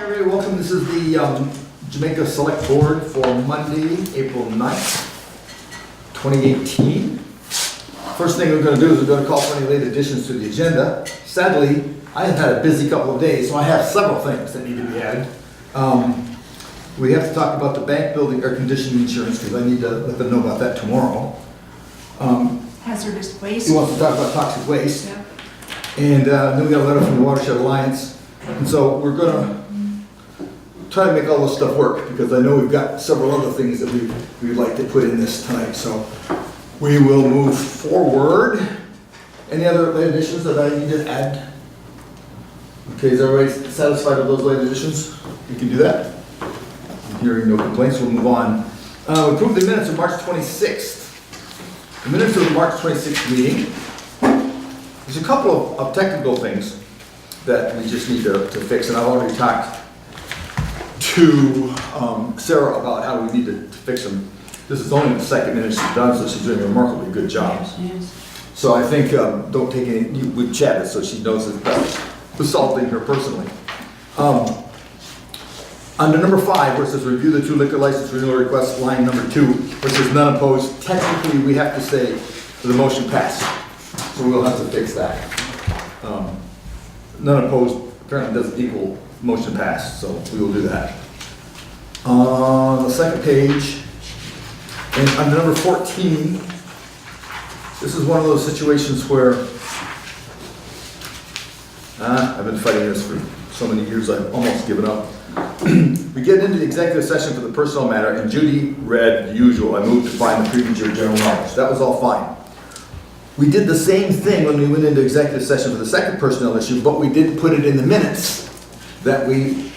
Everybody, welcome. This is the Jamaica Selectboard for Monday, April 9th, 2018. First thing we're going to do is we're going to call for any late additions to the agenda. Sadly, I have had a busy couple of days, so I have several things that need to be added. We have to talk about the bank building air conditioning insurance because I need to let them know about that tomorrow. Hazardous waste. He wants to talk about toxic waste. Yeah. And then we got a letter from the Watershed Alliance. And so we're going to try to make all this stuff work because I know we've got several other things that we'd like to put in this tonight. So we will move forward. Any other late additions that I need to add? Okay, is everybody satisfied with those late additions? We can do that. I'm hearing no complaints, we'll move on. Approve the minutes of March 26th. The minutes of the March 26th meeting. There's a couple of technical things that we just need to fix, and I've already talked to Sarah about how we need to fix them. This is only the second minute she's done, so she's doing a remarkably good job. Yes. So I think, don't take any, we've chatted, so she knows it's assaulting her personally. Under number 5, where it says review the 2 liquor license renewal requests, line number 2, where it says none opposed, technically we have to say the motion passed. So we'll have to fix that. None opposed apparently doesn't equal motion passed, so we will do that. On the second page, and under number 14, this is one of those situations where I've been fighting this for so many years I've almost given up. We get into the executive session for the personnel matter, and Judy read the usual. I moved to find the premature general knowledge. That was all fine. We did the same thing when we went into executive session for the second personnel issue, but we didn't put it in the minutes that we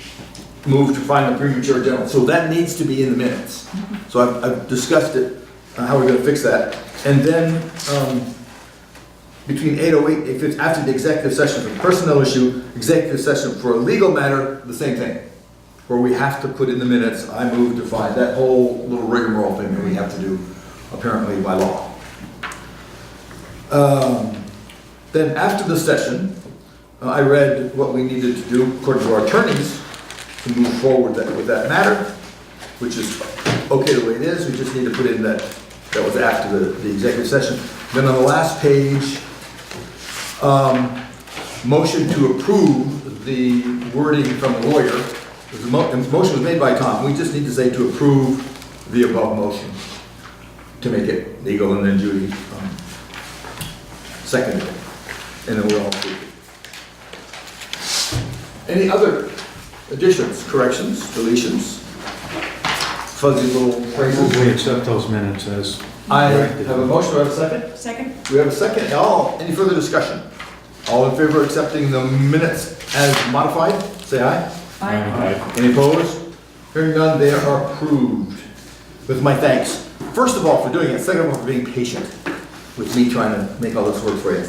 moved to find the premature general. So that needs to be in the minutes. So I've discussed it, how we're going to fix that. And then between 8:08, if it's after the executive session for the personnel issue, executive session for a legal matter, the same thing. Where we have to put in the minutes, I moved to find that whole little rigmarole thing that we have to do, apparently by law. Then after the session, I read what we needed to do according to our attorneys to move forward with that matter, which is okay the way it is. We just need to put in that was after the executive session. Then on the last page, motion to approve the wording from the lawyer. The motion was made by Tom. We just need to say to approve the above motion to make it legal, and then Judy seconded it. And then we'll all approve it. Any other additions, corrections, deletions? Fuzzy little phrases? We accept those minutes as I corrected. have a motion. Do I have a second? Second. We have a second. Any further discussion? All in favor of accepting the minutes as modified? Say aye. Aye. Any opposed? Hearing none, they are approved. With my thanks. First of all, for doing it. Second of all, for being patient with me trying to make all this work for you.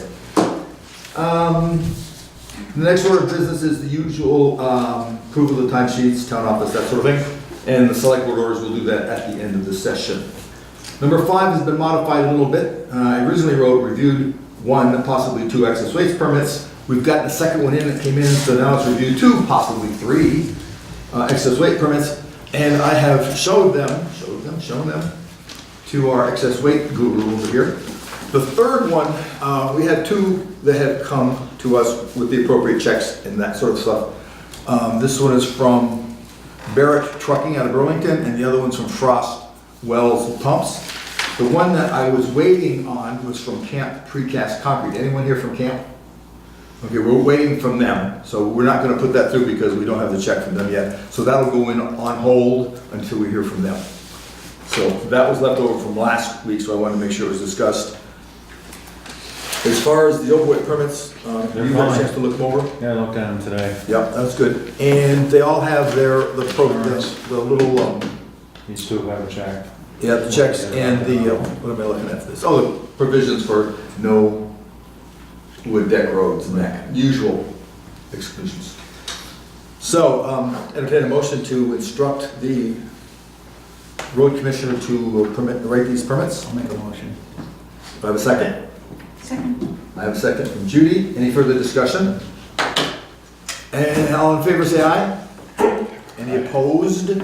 The next order of business is the usual approval of the timesheets, town office, that sort of thing. And the select board orders will do that at the end of the session. Number 5 has been modified a little bit. I originally wrote reviewed 1, possibly 2 excess waste permits. We've got the second one in that came in, so now it's reviewed 2, possibly 3 excess weight permits. And I have shown them to our excess weight guru over here. The third one, we had 2 that had come to us with the appropriate checks and that sort of stuff. This one is from Barrett Trucking out of Burlington, and the other one's from Frost Wells Pumps. The one that I was waiting on was from Camp Precast Concrete. Anyone here from Camp? Okay, we're waiting from them, so we're not going to put that through because we don't have the check from them yet. So that'll go in on hold until we hear from them. So that was left over from last week, so I wanted to make sure it was discussed. As far as the opioid permits, you had a chance to look them over? Yeah, I looked at them today. Yep, that's good. And they all have the little, These 2 have a check. yeah, the checks and the, what am I looking at for this? Oh, the provisions for no wood deck roads and that, usual exclusions. So, entertain a motion to instruct the road commissioner to write these permits. I'll make a motion. Do I have a second? Second. I have a second from Judy. Any further discussion? And all in favor say aye. Any opposed? You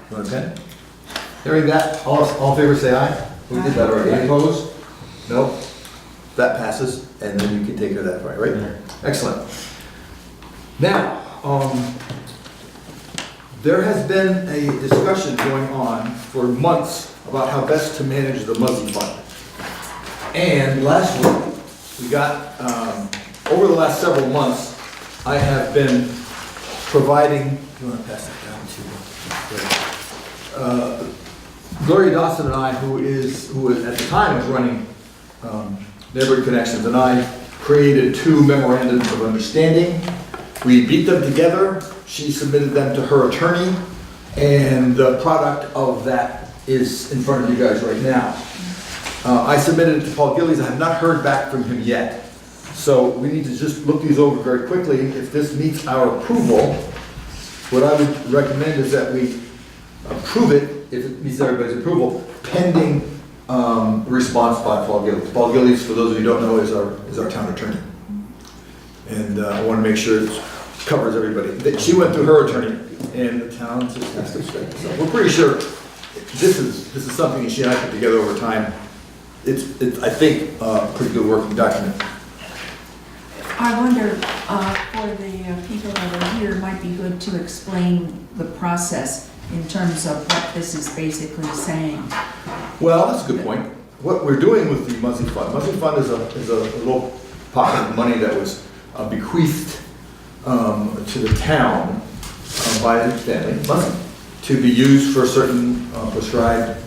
want a pen? Hearing that, all in favor say aye. We did that already. Any opposed? No? That passes, and then you can take care of that, right? Excellent. Now, there has been a discussion going on for months about how best to manage the Muzzy Fund. And last week, we got, over the last several months, I have been providing, you want to pass that down to Gloria Dawson and I, who at the time was running Neighborhood Connections, and I created 2 memorandums of understanding. We beat them together. She submitted them to her attorney, and the product of that is in front of you guys right now. I submitted it to Paul Gillies. I have not heard back from him yet. So we need to just look these over very quickly. If this meets our approval, what I would recommend is that we approve it, if it meets everybody's approval, pending response by Paul Gillies. Paul Gillies, for those of you who don't know, is our town attorney. And I want to make sure it covers everybody. She went through her attorney, and the town just has to respect it. So we're pretty sure this is something that she and I put together over time. It's I think, a pretty good working document. I wonder, for the people that are here, it might be good to explain the process in terms of what this is basically saying. Well, that's a good point. What we're doing with the Muzzy Fund is a little pocket of money that was bequeathed to the town by the family, Muzzy, to be used for certain prescribed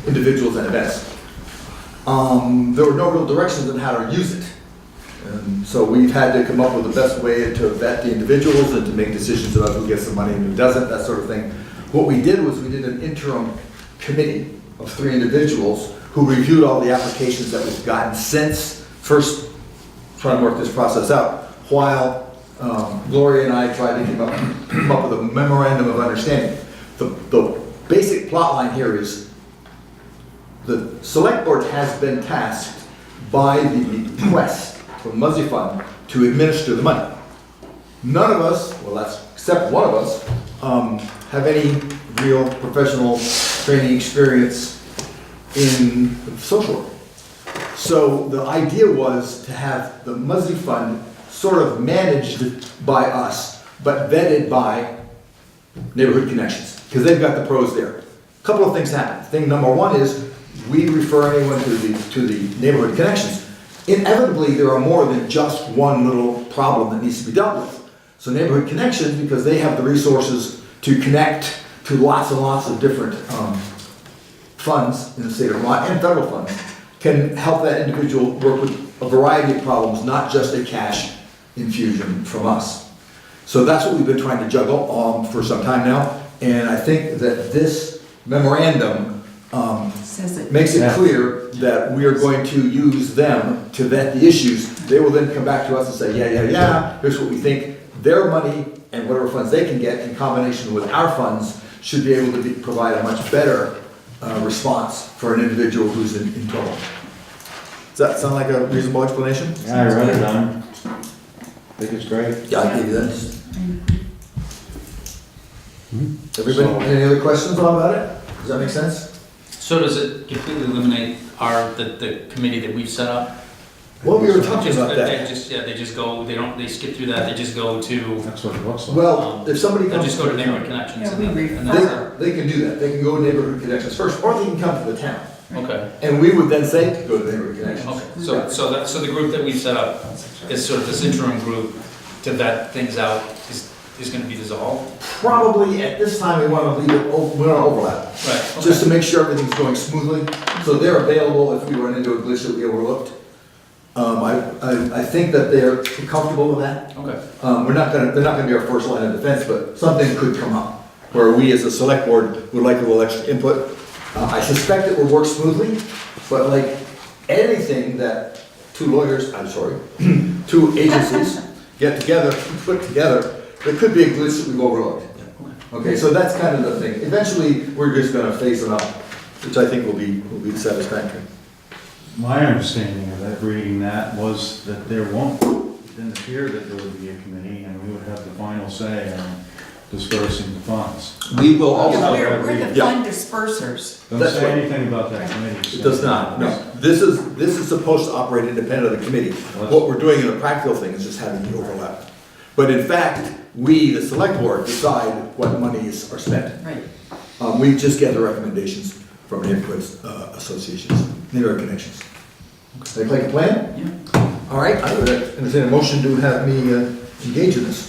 individuals and events. There were no real directions on how to use it. So we've had to come up with the best way to vet the individuals and to make decisions about who gets the money and who doesn't, that sort of thing. What we did was we did an interim committee of 3 individuals who reviewed all the applications that we've gotten since first trying to work this process out, while Gloria and I tried to come up with a memorandum of understanding. The basic plot line here is the select board has been tasked by the request from Muzzy Fund to administer the money. None of us, well, that's except one of us, have any real professional training experience in social work. So the idea was to have the Muzzy Fund sort of managed by us, but vetted by Neighborhood Connections, because they've got the pros there. A couple of things happen. Thing number 1 is we refer anyone to the Neighborhood Connections. Inevitably, there are more than just one little problem that needs to be dealt with. So Neighborhood Connections, because they have the resources to connect to lots and lots of different funds in the state of Vermont and federal funds, can help that individual work with a variety of problems, not just a cash infusion from us. So that's what we've been trying to juggle for some time now, and I think that this memorandum makes it clear that we are going to use them to vet the issues. They will then come back to us and say, yeah, here's what we think. Their money and whatever funds they can get in combination with our funds should be able to provide a much better response for an individual who's in trouble. Does that sound like a reasonable explanation? Yeah, I read it on. I think it's great. Yeah, I gave you that. Everybody, any other questions about it? Does that make sense? So does it completely eliminate the committee that we've set up? Well, we were talking about that. They just go, they skip through that, they just go to, That's what it looks like. Well, if somebody they'll comes just to go to the Neighborhood town, Connections. Yeah, we and that's it. they can do that. They can go to Neighborhood Connections first, or they can come to the town. Okay, And we would then say to go to Neighborhood Connections. okay, so the group that we've set up is sort of this interim group to vet things out is gonna be dissolved? Probably at this time, we want to leave it, we want to overlap, Right, just to make sure everything's going smoothly. So they're available if we run into a glitch that we overlooked. I think that they're comfortable with that. Okay, They're not gonna be our first line of defense, but something could come up where we as a select board would like a little extra input. I suspect it will work smoothly, but like anything that 2 agencies get together, put together, there could be a glitch that we've overlooked. Okay, so that's kind of the thing. Eventually, we're just gonna face them up, which I think will be satisfactory. My understanding of that, reading that, was that there didn't appear that there would be a committee, and we would have the final say on dispersing the funds. We will Yeah, also, we're the Yeah. fund dispersers. Doesn't That's say right. anything about that committee. it does not, no. This is supposed to operate independent of the committee. What we're doing in a practical thing is just having the overlap. But in fact, we, the select board, decide what monies are spent. Right. We just get the recommendations from neighborhood associations, neighborhood connections. They like a plan? Yeah. All right, I would entertain a motion to have me engage in this.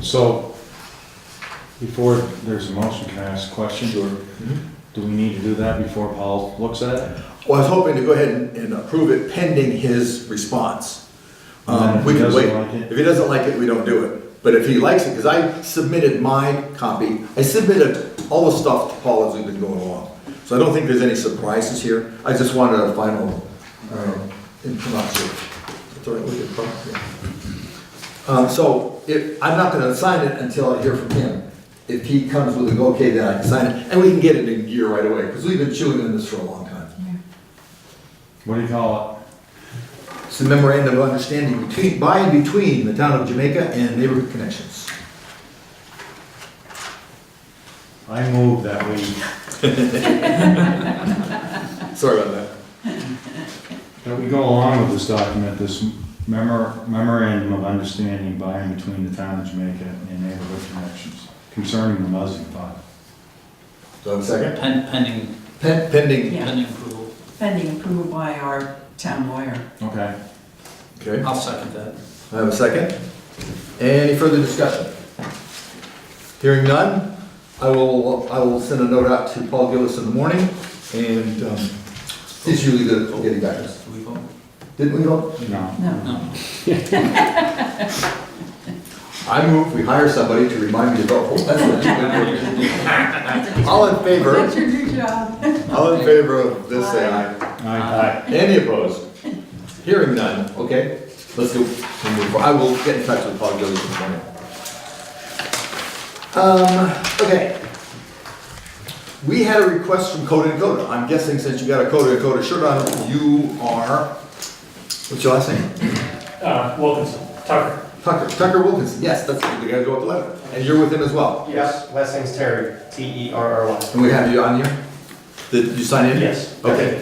So, before there's a motion, can I ask a question? Do we need to do that before Paul looks at it? Well, I was hoping to go ahead and approve it pending his response. And then if We he can doesn't wait. like it? If he doesn't like it, we don't do it. But if he likes it, because I submitted my copy, I submitted all the stuff to Paul as we've been going along. So I don't think there's any surprises here. I just wanted a final introduction. That's all right, we can probably, yeah. So I'm not gonna sign it until I hear from him. If he comes with a go, okay, then I can sign it, and we can get it in gear right away, because we've been chewing on this for a long time. What do you call It's a memorandum of understanding by and between the town of Jamaica and Neighborhood Connections. it? I move that we, Sorry about that. go along with this document, this memorandum of understanding by and between the town of Jamaica and Neighborhood Connections concerning the Muzzy fund. Do I have a second? Pending, Pending, Yeah. pending approval. Pending approval by our town lawyer. Okay. okay. I'll second that. I have a second. Any further discussion? Hearing none, I will send a note out to Paul Gillis in the morning, and he's usually good at getting back to us. Do we vote? Didn't we vote? No. No. No. I move we hire somebody to remind me to vote. That's what you've been doing. All in favor? That's your new job. All in favor of this, say aye. Aye. Any opposed? Hearing none, okay, let's go. I will get in touch with Paul Gillis in the morning. Okay. We had a request from Cota and Cota. I'm guessing since you got a Cota and Cota shirt on, you are, what's your last name? Wilkinson, Tucker. Tucker Wilkinson, yes, that's the guy who wrote the letter. And you're with him as well? Yes, last name's Terry, Terry. And we have you on here? Did you sign in? Yes. Okay.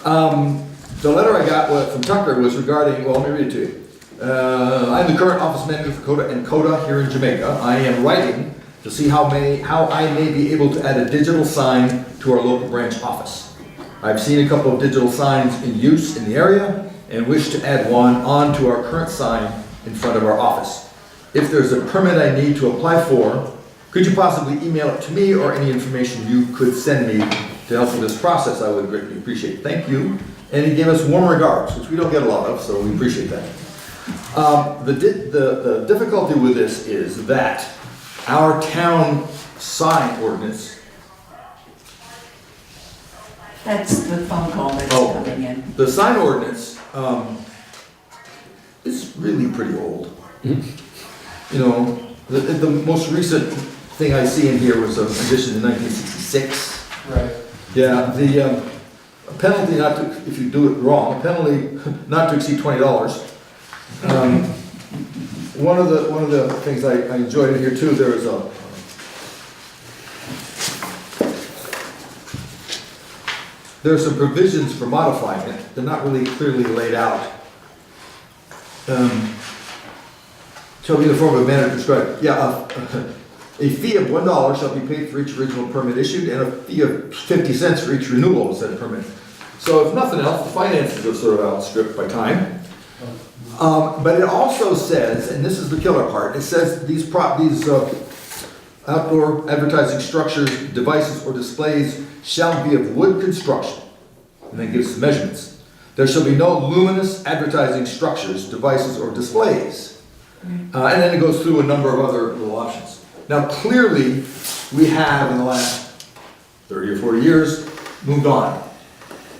The letter I got from Tucker was regarding, well, let me read it to you. I'm the current office manager for Cota and Cota here in Jamaica. I am writing to see how I may be able to add a digital sign to our local branch office. I've seen a couple of digital signs in use in the area and wish to add one onto our current sign in front of our office. If there's a permit I need to apply for, could you possibly email it to me or any information you could send me to help with this process? I would greatly appreciate it. Thank you. And he gave us warm regards, which we don't get a lot of, so we appreciate that. The difficulty with this is that our town sign ordinance, That's the phone call that's Oh. coming in. the sign ordinance, is really pretty old. You know, the most recent thing I see in here was an edition in 1966. Right. Yeah, the penalty not to, if you do it wrong, penalty not to exceed $20. One of the things I enjoyed in here too, there was there are some provisions for modifying it. They're not really clearly laid out. Shall be in the form of a manner prescribed. Yeah, a fee of $1 shall be paid for each original permit issued, and a fee of 50 cents for each renewal of said permit. So if nothing else, the finances are sort of outstripped by time. But it also says, and this is the killer part, it says these outdoor advertising structures, devices, or displays shall be of wood construction, and then gives some measurements. There shall be no luminous advertising structures, devices, or displays. And then it goes through a number of other little options. Now clearly, we have in the last 30 or 40 years moved on.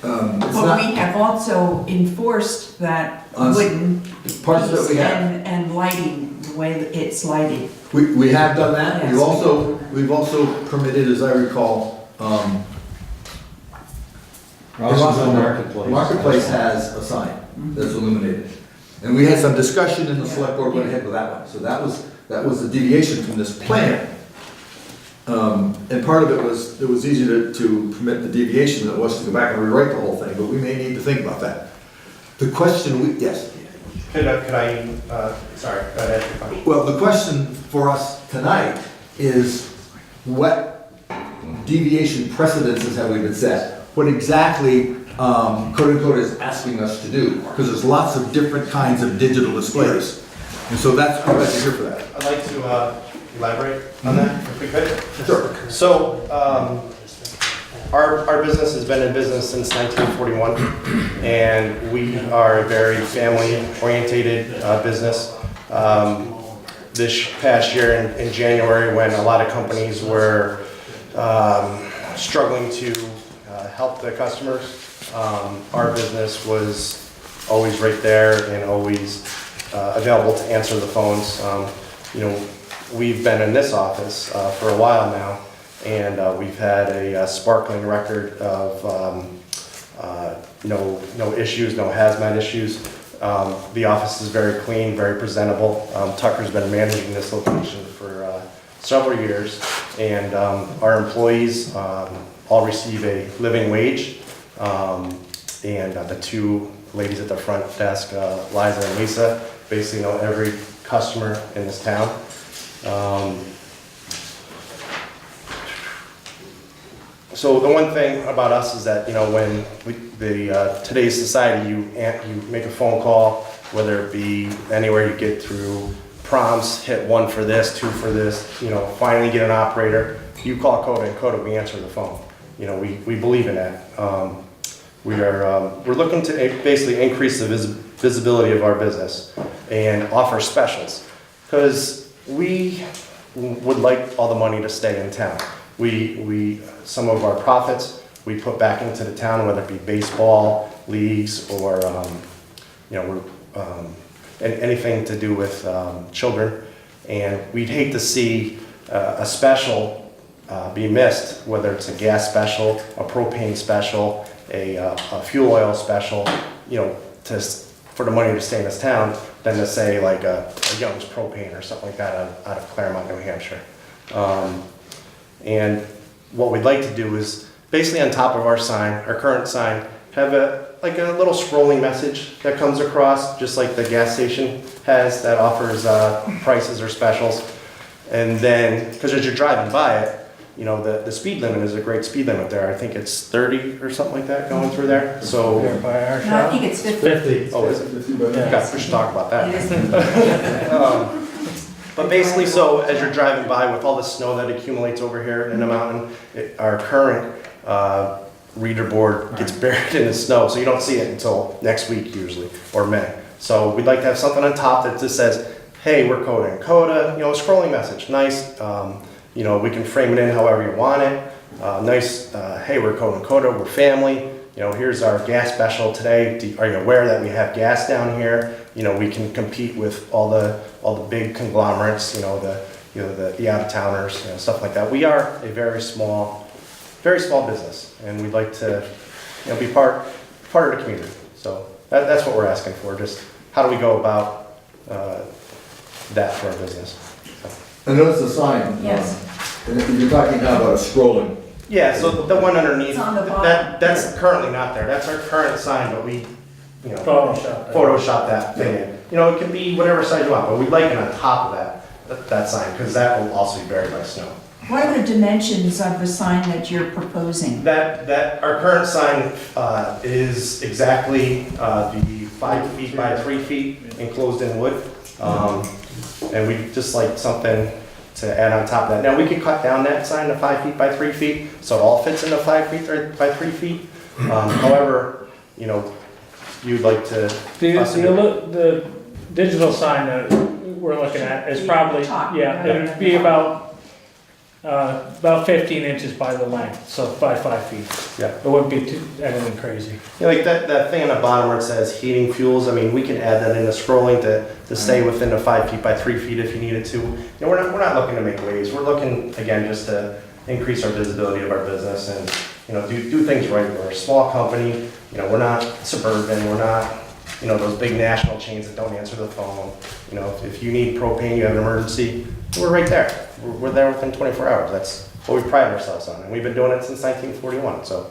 But we have also enforced that wooden Parts that we have. and lighting, the way that it's lighted. We have done that. Yes, We've also permitted, as I recall, Rossville Marketplace. Marketplace has a sign that's illuminated. And we had some discussion and the select board went ahead with that one. So that was the deviation from this plan. And part of it was easy to permit the deviation than it was to go back and rewrite the whole thing, but we may need to think about that. The question, yes? Could I, sorry, go ahead. Well, the question for us tonight is what deviation precedences have we been set? What exactly Cota is asking us to do? Because there's lots of different kinds of digital displays. And so that's, I'd like to hear for that. I'd like to elaborate on that, if we could. Sure. So, our business has been in business since 1941, and we are a very family-orientated business. This past year in January, when a lot of companies were struggling to help the customers, our business was always right there and always available to answer the phones. We've been in this office for a while now, and we've had a sparkling record of no issues, no hazmat issues. The office is very clean, very presentable. Tucker's been managing this location for several years, and our employees all receive a living wage. And the two ladies at the front desk, Liza and Lisa, basically know every customer in this town. So the one thing about us is that, when today's society, you make a phone call, whether it be anywhere you get through prompts, hit 1 for this, 2 for this, finally get an operator, you call Cota, and Cota, we answer the phone. We believe in that. We're looking to basically increase the visibility of our business and offer specials, because we would like all the money to stay in town. Some of our profits we put back into the town, whether it be baseball leagues or anything to do with children. And we'd hate to see a special be missed, whether it's a gas special, a propane special, a fuel oil special, for the money to stay in this town, than to say like a Young's propane or something like that out of Claremont, New Hampshire. And what we'd like to do is basically on top of our sign, our current sign, have a little scrolling message that comes across, just like the gas station has, that offers prices or specials. And then, because as you're driving by it, the speed limit is a great speed limit there. I think it's 30 or something like that going through there. So, No, I think it's 50. oh, is it? Yeah. Okay, we should talk about that. It is 50. But basically, so as you're driving by with all the snow that accumulates over here in the mountain, our current reader board gets buried in the snow, so you don't see it until next week usually, or May. So we'd like to have something on top that just says, hey, we're Cota and Cota, a scrolling message, nice. We can frame it in however you want it. Nice, hey, we're Cota and Cota, we're family. Here's our gas special today. Are you aware that we have gas down here? We can compete with all the big conglomerates, the out-of-towners, stuff like that. We are a very small business, and we'd like to, be part of the community. So that's what we're asking for. Just how do we go about that for our business? So. I noticed the sign. Yes. And you're talking now about a scrolling. Yeah, so the one underneath, It's on the bottom. that's currently not there. That's our current sign, but we, Photoshop that thing in. It can be whatever size you want, but we'd like it on top of that sign, because that will also be buried by snow. What are the dimensions of the sign that you're proposing? That our current sign is exactly the 5 feet by 3 feet enclosed in wood. And we just like something to add on top of that. Now we could cut down that sign to 5 feet by 3 feet, so it all fits into 5 feet by 3 feet. However, you'd like to. The digital sign that we're looking at is probably, it would be about 15 inches by the length, so by 5 feet. Yeah. It wouldn't be anything crazy. Like that thing on the bottom where it says heating fuels, we can add that in the scrolling to stay within the 5 feet by 3 feet if you needed to. We're not looking to make waves. We're looking, again, just to increase our visibility of our business and, do things right. We're a small company, we're not suburban, we're not, you know, those big national chains that don't answer the phone. You know, if you need propane, you have an emergency, we're right there. We're there within 24 hours. That's what we pride ourselves on. And we've been doing it since 1941, so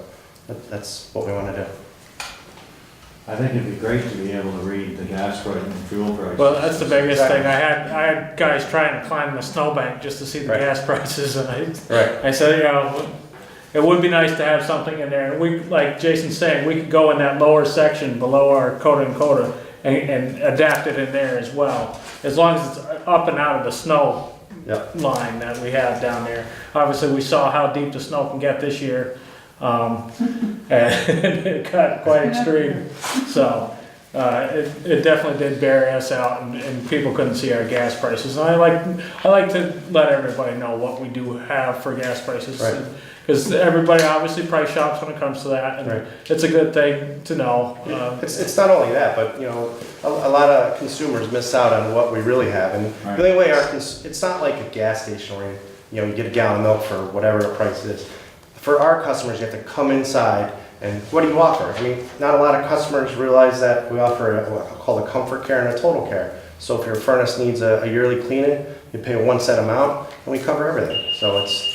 that's what we want to do. I think it'd be great to be able to read the gas price and fuel prices. Well, that's the biggest thing. I had guys trying to climb the snowbank just to see the Right. gas prices, and Right. I said, you know, it would be nice to have something in there. And we, like Jason's saying, we could go in that lower section below our Cota and adapt it in there as well. As long as it's up and out of the snow Yep. line that we have down there. Obviously, we saw how deep the snow can get this year. And it got quite extreme. So, it definitely did bury us out, and people couldn't see our gas prices. And I like to let everybody know what we do have for gas prices. Right. Because everybody obviously price shops when it comes to that, and Right. it's a good thing to know. It's not only that, but you know, a lot of consumers miss out on what we really have. And Right. the only way it's not like a gas station where you get a gallon of milk for whatever the price is. For our customers, you have to come inside and what do you offer? I mean, not a lot of customers realize that we offer what I call a comfort care and a total care. So if your furnace needs a yearly cleaning, you pay a one set amount and we cover everything. So it's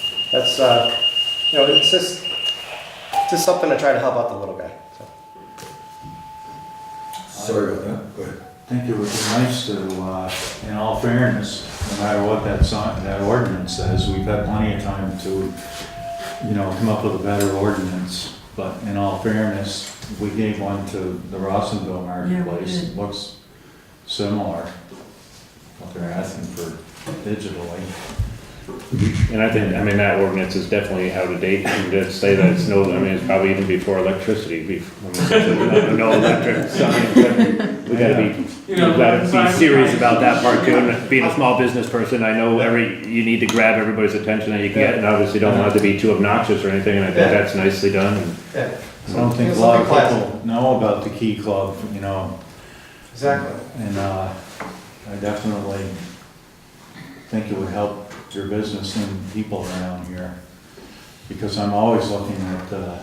just something to try to help out the little guy. So. Sorry about that, go ahead. I think it would be nice to, in all fairness, no matter what that ordinance says, we've had plenty of time to, come up with a better ordinance. But in all fairness, we gave one to the Rossendale Marketplace. did. It looks similar, what they're asking for digitally. And I think, that ordinance is definitely out of date, and to say that it's it's probably even before electricity, no electric signs, but we gotta be serious about that part too, and being a small business person, I know you need to grab everybody's attention that you can get, and obviously don't want it to be too obnoxious or anything, and I think that's nicely done. Yeah. I don't think a lot of people know about the Key Club, Exactly. and I definitely think it would help your business and people around here, because I'm always looking at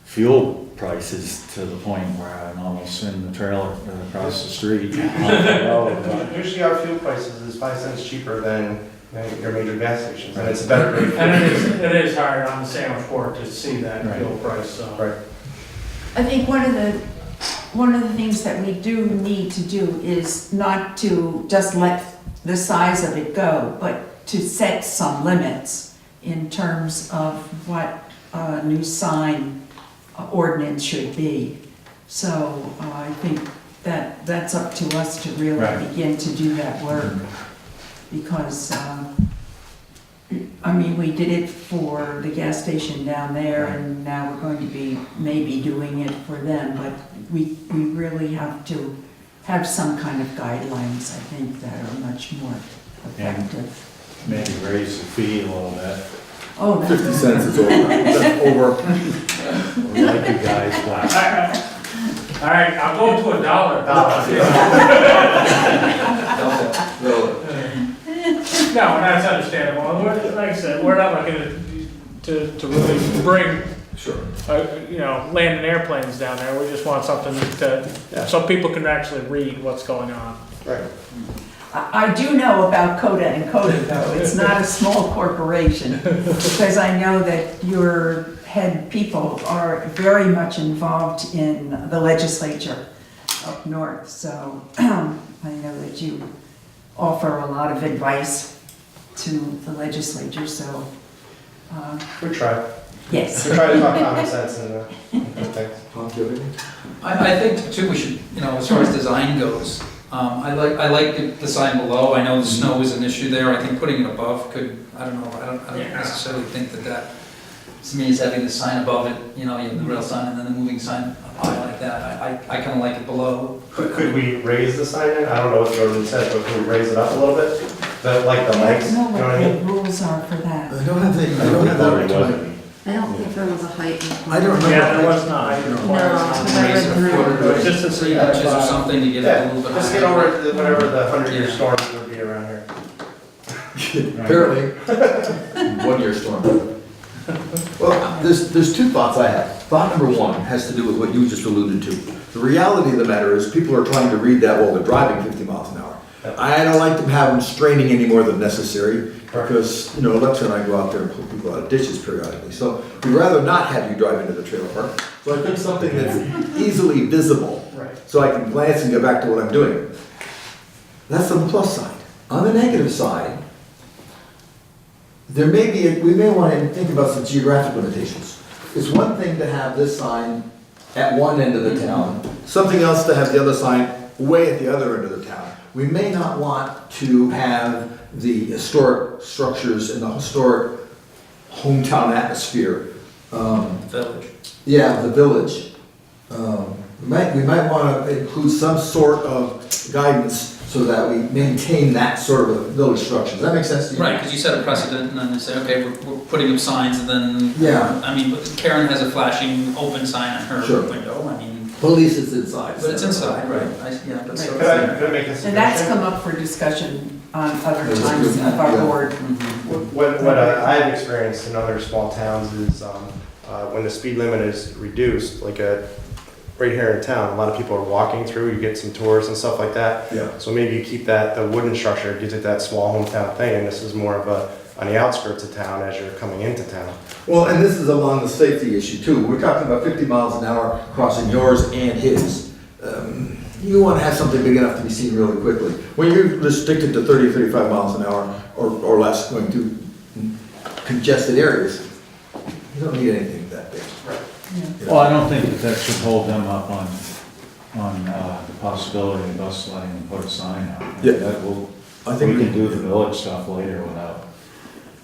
fuel prices to the point where I'm almost in the trailer across the street. Usually our fuel prices is 5 cents cheaper than your major gas stations, and it's a better rate. And it is hard on the sandwich board to see that Right. fuel price, so. Right. I think one of the things that we do need to do is not to just let the size of it go, but to set some limits in terms of what a new sign ordinance should be. So I think that's up to us to really Right. begin to do that work. Because, we did it for the gas station down there, and now we're going to be maybe doing it for them, but we really have to have some kind of guidelines, I think, that are much more effective. Maybe raise the fee a little bit. Oh, 50 cents is over. That's over. We like you guys, but All right, I'll go to $1. No, that's understandable. Like I said, we're not looking to really bring, Sure. landing airplanes down there. We just want something so people can actually read what's going on. Right. I do know about Cota and Cota, though. It's not a small corporation, because I know that your head people are very much involved in the legislature up north, so I know that you offer a lot of advice to the legislature, so, We try. yes. We try to talk common sense and things. Tom, do you have anything? I think too, we should, as far as design goes, I like the sign below. I know the snow is an issue there. I think putting it above could, I don't necessarily think that, to me, is having the sign above it, you have the rail sign and then the moving sign up high like that. I kind of like it below. Could we raise the sign in? I don't know what the ordinance says, but can we raise it up a little bit? Like the I legs, don't you know know what I what mean? the rules are for that. I don't have that right. I don't think there was a height requirement. I don't remember. Yeah, there was not. I No, required because I Raise read it a foot through. or It's just a 3 inches or something to get it a Yeah, little bit higher. just get over whatever the 100-year storm would be around here. Apparently, 1 year storm. Well, there's two thoughts I have. Thought number one has to do with what you just alluded to. The reality of the matter is, people are trying to read that while they're driving 50 miles an hour. I don't like to have them straining any more than necessary, because, you know, Alexa and I go out there and pull people out of ditches periodically. So we'd rather not have you drive into the trailer park. So I think something that's easily visible, Right. so I can glance and get back to what I'm doing. That's on the plus side. On the negative side, there may be, we may want to think about some geographic limitations. It's one thing to have this sign at one end of the town, something else to have the other sign way at the other end of the town. We may not want to have the historic structures and the historic hometown atmosphere. Village. Yeah, the village. We might want to include some sort of guidance so that we maintain that sort of village structure. Does that make sense to you? Right, because you set a precedent and then they say, okay, we're putting up signs and then. Yeah. I mean, but Karen has a flashing open sign on her Sure. window, I mean, Police is inside. but it's inside, right? Yeah, but so. Could I make a suggestion? And that's come up for discussion on other times of our Yeah. board. What I've experienced in other small towns is when the speed limit is reduced, like right here in town, a lot of people are walking through, you get some tours and stuff like that. Yeah. So maybe you keep the wooden structure, gives it that small hometown thing, and this is more of on the outskirts of town as you're coming into town. Well, and this is along the safety issue too. We're talking about 50 miles an hour crossing yours and his. You want to have something big enough to be seen really quickly. When you're restricted to 30, 35 miles an hour or less going through congested areas, you don't need anything that big. You know? Well, I don't think that should hold them up on the possibility of us letting them put a sign up. Yeah. That will, I think we can do the village stuff later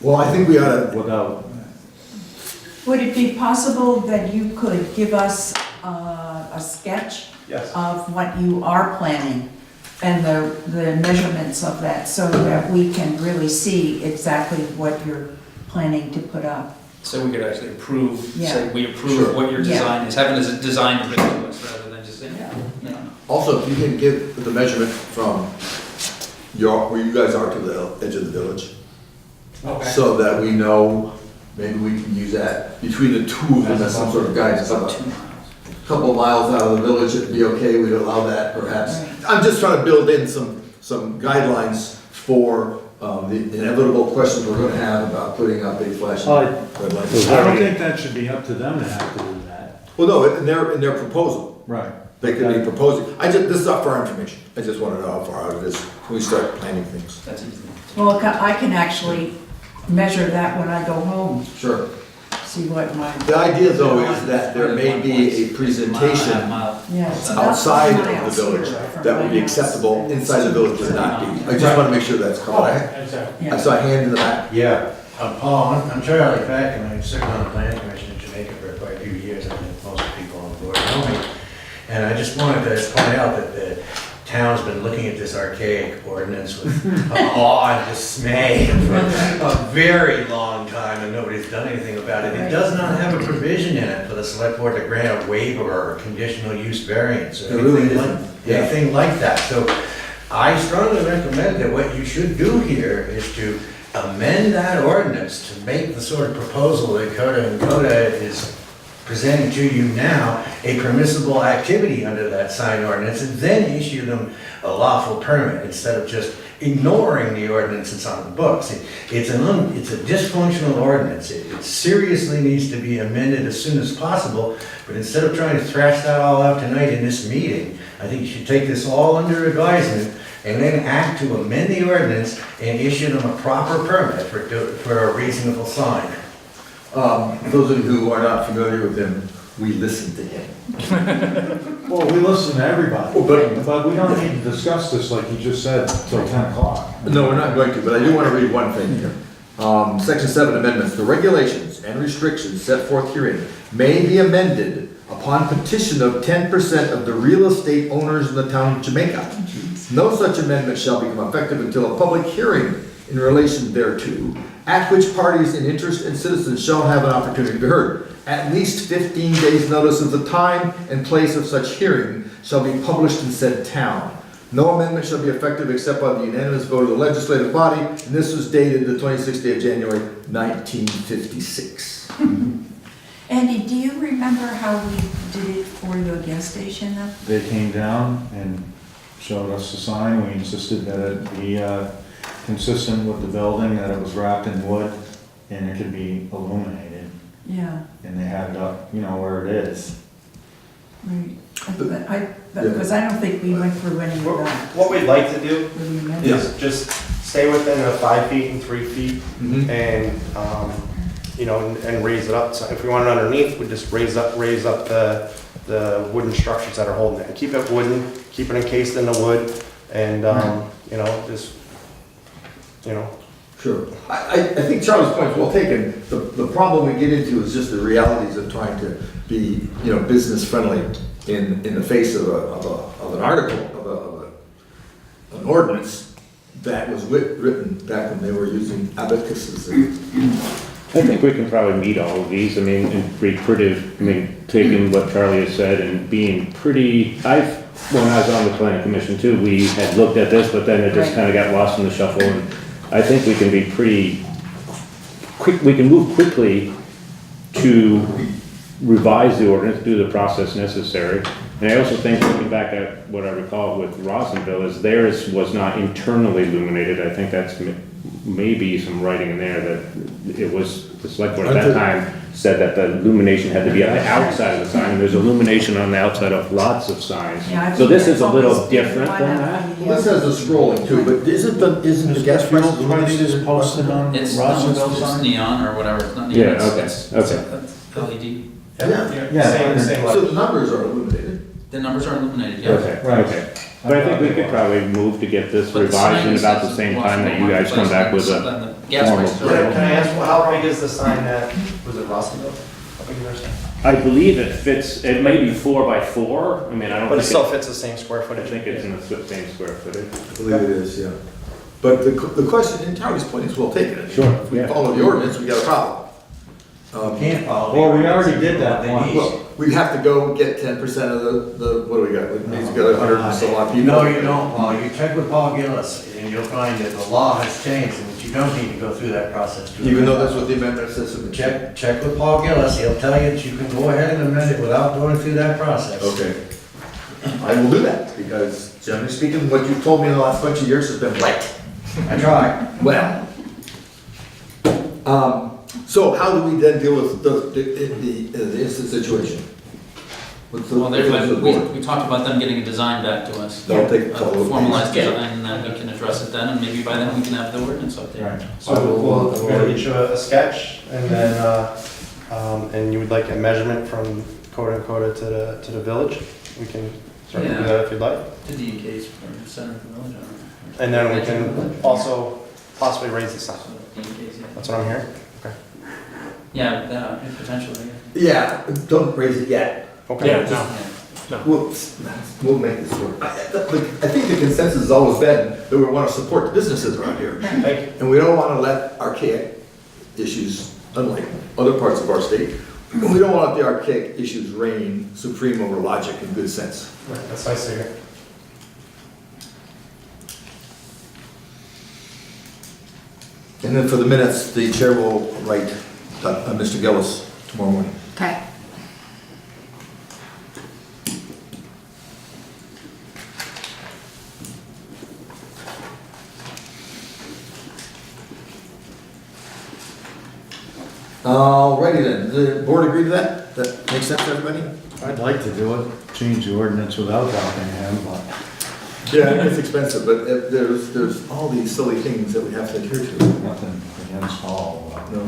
Well, I think we ought to, without, Would it be possible that you could give us a sketch Yes. of what you are planning and the measurements of that so that we can really see exactly what you're planning to put up? So we could actually approve, say, Yeah. we approve Sure. what your Yeah. design is, having it as a design written to us rather than just saying, yeah, you know. also, if you can give the measurement from where you guys are to the edge of the village, so that we know, maybe we can use that between the two of them as some sort of guidance. About 2 miles. Couple of miles out of the village, it'd be okay, we'd allow that perhaps. Right. I'm just trying to build in some guidelines for the inevitable questions we're gonna have about putting up big flashing red lights. I don't think that should be up to them to have to do that. Well, no, in their proposal, Right. they could be proposing, this is up for our information, I just wanna know how far out it is when we start planning things. That's easy. Well, I can actually measure that when I go home, Sure. see what my, The idea though is that there may be a presentation yeah. it's about outside 5 of miles the village here from that would be my house. acceptable, inside the village would not be. I just wanna make sure that's correct. Exactly. I saw a hand in the back. Yeah, Paul, I'm Charlie Peck, and I've served on the planning commission in Jamaica for quite a few years. I think most people on the board know me. And I just wanted to point out that the town's been looking at this archaic ordinance with awe and dismay for a very long time, and nobody's done anything about it. It does not have a provision in it for the select board to grant a waiver or a conditional use variance or It really anything like, isn't. Yeah. anything like that. So I strongly recommend that what you should do here is to amend that ordinance to make the sort of proposal that Cota is presenting to you now a permissible activity under that sign ordinance, and then issue them a lawful permit instead of just ignoring the ordinance that's on the books. It's a dysfunctional ordinance. It seriously needs to be amended as soon as possible, but instead of trying to thrash that all out tonight in this meeting, I think you should take this all under advisement and then act to amend the ordinance and issue them a proper permit for a reasonable sign. Those of you who are not familiar with him, we listen to him. Well, we listen to everybody, Well, but- but we don't need to discuss this like you just said till 10 o'clock. No, we're not going to, but I do want to read one thing here. Section 7 amendments, the regulations and restrictions set forth herein may be amended upon petition of 10% of the real estate owners in the town of Jamaica. No such amendment shall become effective until a public hearing in relation thereto, at which parties in interest and citizens shall have an opportunity to be heard. At least 15 days' notice of the time and place of such hearing shall be published in said town. No amendment shall be effective except by the unanimous vote of the legislative body, and this was dated the 26th day of January, 1956. Andy, do you remember how we did it for your gas station though? They came down and showed us the sign. We insisted that it be consistent with the building, that it was wrapped in wood and it could be illuminated. Yeah, And they had it up, you know, where it is. right. Because I don't think we went through any of that. What we'd like to do What do you remember? is just stay within the 5 feet and 3 feet Mhm. and, you know, and raise it up. So if we want it underneath, we just raise up the wooden structures that are holding it. And keep it wooden, keep it encased in the wood and, you know, just, you know. Sure. I think Charlie's point is well taken. The problem we get into is just the realities of trying to be, you know, business friendly in the face of an article, of an ordinance that was written back when they were using abacuses. I think we can probably meet all of these, I mean, and be pretty, I mean, taking what Charlie has said and being pretty, when I was on the planning commission too, we had looked at this, but then it just Right. kinda got lost in the shuffle, and I think we can be pretty quick, we can move quickly to revise the ordinance, do the process necessary. And I also think, looking back at what I recall with Rosenville, is theirs was not internally illuminated. I think that's maybe some writing in there that it was, the select board at that time said that the illumination had to be on the outside of the sign, and there's illumination on the outside of lots of signs. Yeah, I So think this that's is a little always been different one than of that. the, Well, this has the scrolling too, but isn't the gas prices illuminated? posted on It's, no, Rossville it's sign? neon or whatever, it's not Yeah, neon, okay, it's okay. LED. Yeah. Same So the numbers are illuminated. The numbers are illuminated, yeah. Okay, okay. But I think we could probably move to get this But the revised sign in is- about the same time that you guys come back with a, Then the gas formal prices plan. are. Can I ask, how big is the sign that, was it Rossville? How big is their sign? I believe it fits, it may be 4 by 4, I mean, I don't But it think still it, fits the same square I footage. think it's in the same square footage. I believe it is, yeah. But the question, and Charlie's point is well taken. Sure, If we yeah. follow the ordinance, we got a problem. Can't follow. the Well, we ordinance, already did you know that what they once. need. Well, we'd have to go get 10% of the, what do we got? It means we got 100 and so on people. No, you don't, Paul. You check with Paul Gillis, and you'll find that the law has changed, and that you don't need to go through that process. to Even though amend. that's what the amendment says. Check with Paul Gillis. He'll tell you that you can go ahead and amend it without going through that process. Okay. I will do that, because generally speaking, what you've told me in the last bunch of years has been right. I tried. Well. So how do we then deal with the instant situation? What's the- Well, we talked about them getting a design back to us. They'll take A a couple of formalized days. design, and then we can address it then, and maybe by then we can have the ordinance updated. Right. So we'll get you a sketch and then, and you would like a measurement from Cota to the village? We can certainly do Yeah. that if you'd like. To DEK's for the center of the village. And then we can also possibly raise the sign. DEK's, yeah. That's what I'm hearing? Yeah, that, potentially, Yeah, don't raise it yet. Okay. Yeah, yeah. no. We'll make this work. I think the consensus has always been that we want to support the businesses around here. Thank you. And we don't want to let archaic issues, unlike other parts of our state, we don't want the archaic issues reign supreme over logic and good sense. That's nice to hear. And then for the minutes, the chair will write Mr. Gillis tomorrow morning. Okay. Alrighty then, the board agree to that? That makes sense to everybody? I'd like to do it, change the ordinance without talking to him, but. Yeah, it's expensive, but there's all these silly things that we have to adhere to. Nothing against Paul. but- No.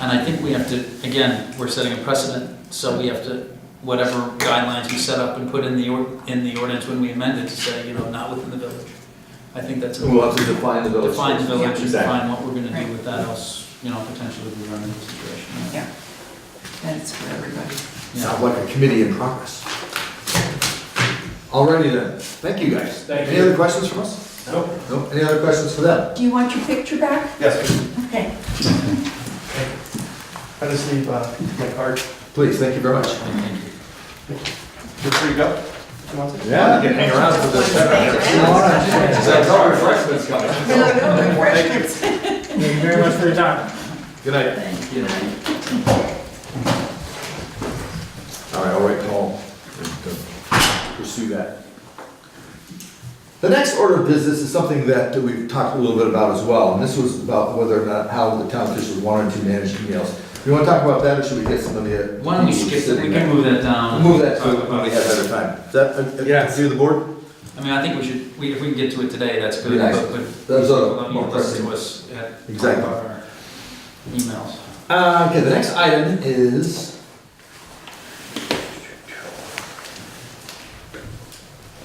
And I think we have to, again, we're setting a precedent, so we have to, whatever guidelines we set up and put in the ordinance when we amend it, to say, you know, not within the village. I think that's, We'll have to define the village. define the village and Exactly. define what we're gonna Right. do with that, else, you know, potentially we run into a situation. Yeah, that's for everybody. Sounds like a committee in progress. Alrighty then, thank you guys. Thank Any you. other questions from us? Nope. No, any other questions for them? Do you want your picture back? Yes, Okay. I just leave my card. Please, thank you very much. You're free to go. You want to? Yeah, you can hang around for this. There's no refreshments coming. No refreshments. Thank you very much for your time. Good night. Thank you. All right, I'll write Paul. pursue that. The next order of business is something that we've talked a little bit about as well, and this was about whether or not how the town officials wanted to manage emails. Do you want to talk about that, or should we get some of the? Why don't we skip it, we can move that down. Move that to Talk when about we it. have better time. Is that, Yes. do the board? I mean, I think we should, if we can get to it today, that's good, Nice. but Those are we'll more need to listen pressing. to us at. Exactly. Talk about our emails. Okay, the next item is.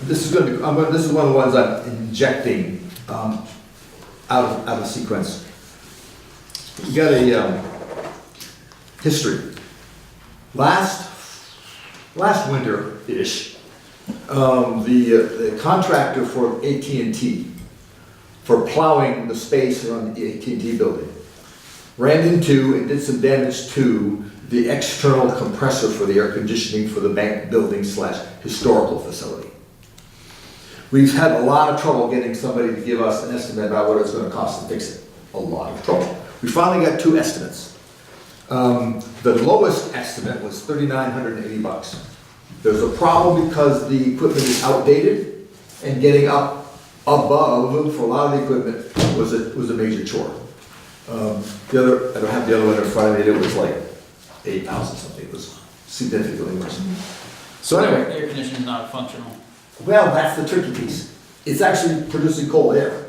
This is going to be, this is one of the ones I'm injecting out of sequence. You got a history. Last winter-ish, the contractor for AT&T, for plowing the space around the AT&T building, ran into and did some damage to the external compressor for the air conditioning for the bank building / historical facility. We've had a lot of trouble getting somebody to give us an estimate about what it's gonna cost to fix it. A lot of trouble. We finally got 2 estimates. The lowest estimate was $3,980. There's a problem because the equipment is outdated, and getting up above for a lot of the equipment was a major chore. The other, I don't have the other one in front of me, it was like 8,000 something, it was significantly worse. So anyway, Air conditioning's not functional. well, that's the tricky piece. It's actually producing cold air,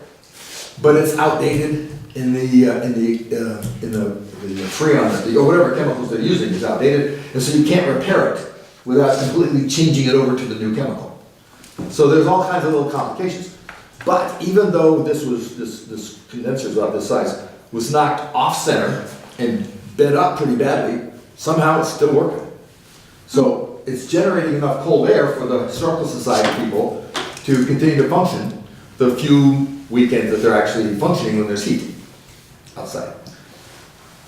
but it's outdated in the freon, or whatever chemicals they're using is outdated, and so you can't repair it without completely changing it over to the new chemical. So there's all kinds of little complications. But even though this condenser is about this size, was knocked off center and bent up pretty badly, somehow it's still working. So it's generating enough cold air for the Historical Society people to continue to function the few weekends that they're actually functioning when there's heat outside.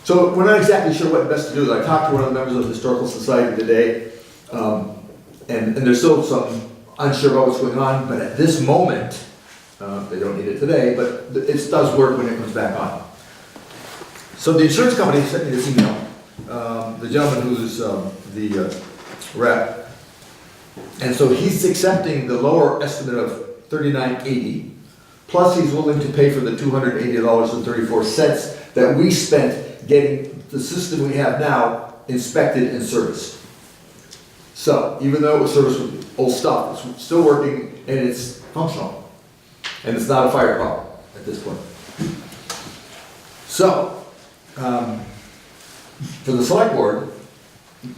So we're not exactly sure what best to do. I talked to one of the members of the Historical Society today, and there's still some unsure about what's going on, but at this moment, they don't need it today, but it does work when it comes back on. So the insurance company sent me this email. The gentleman who's the rep, and so he's accepting the lower estimate of $3,980, plus he's willing to pay for the $280.34 that we spent getting the system we have now inspected and serviced. So even though it was serviced with old stuff, it's still working and it's functional. And it's not a fire problem at this point. So, for the select board,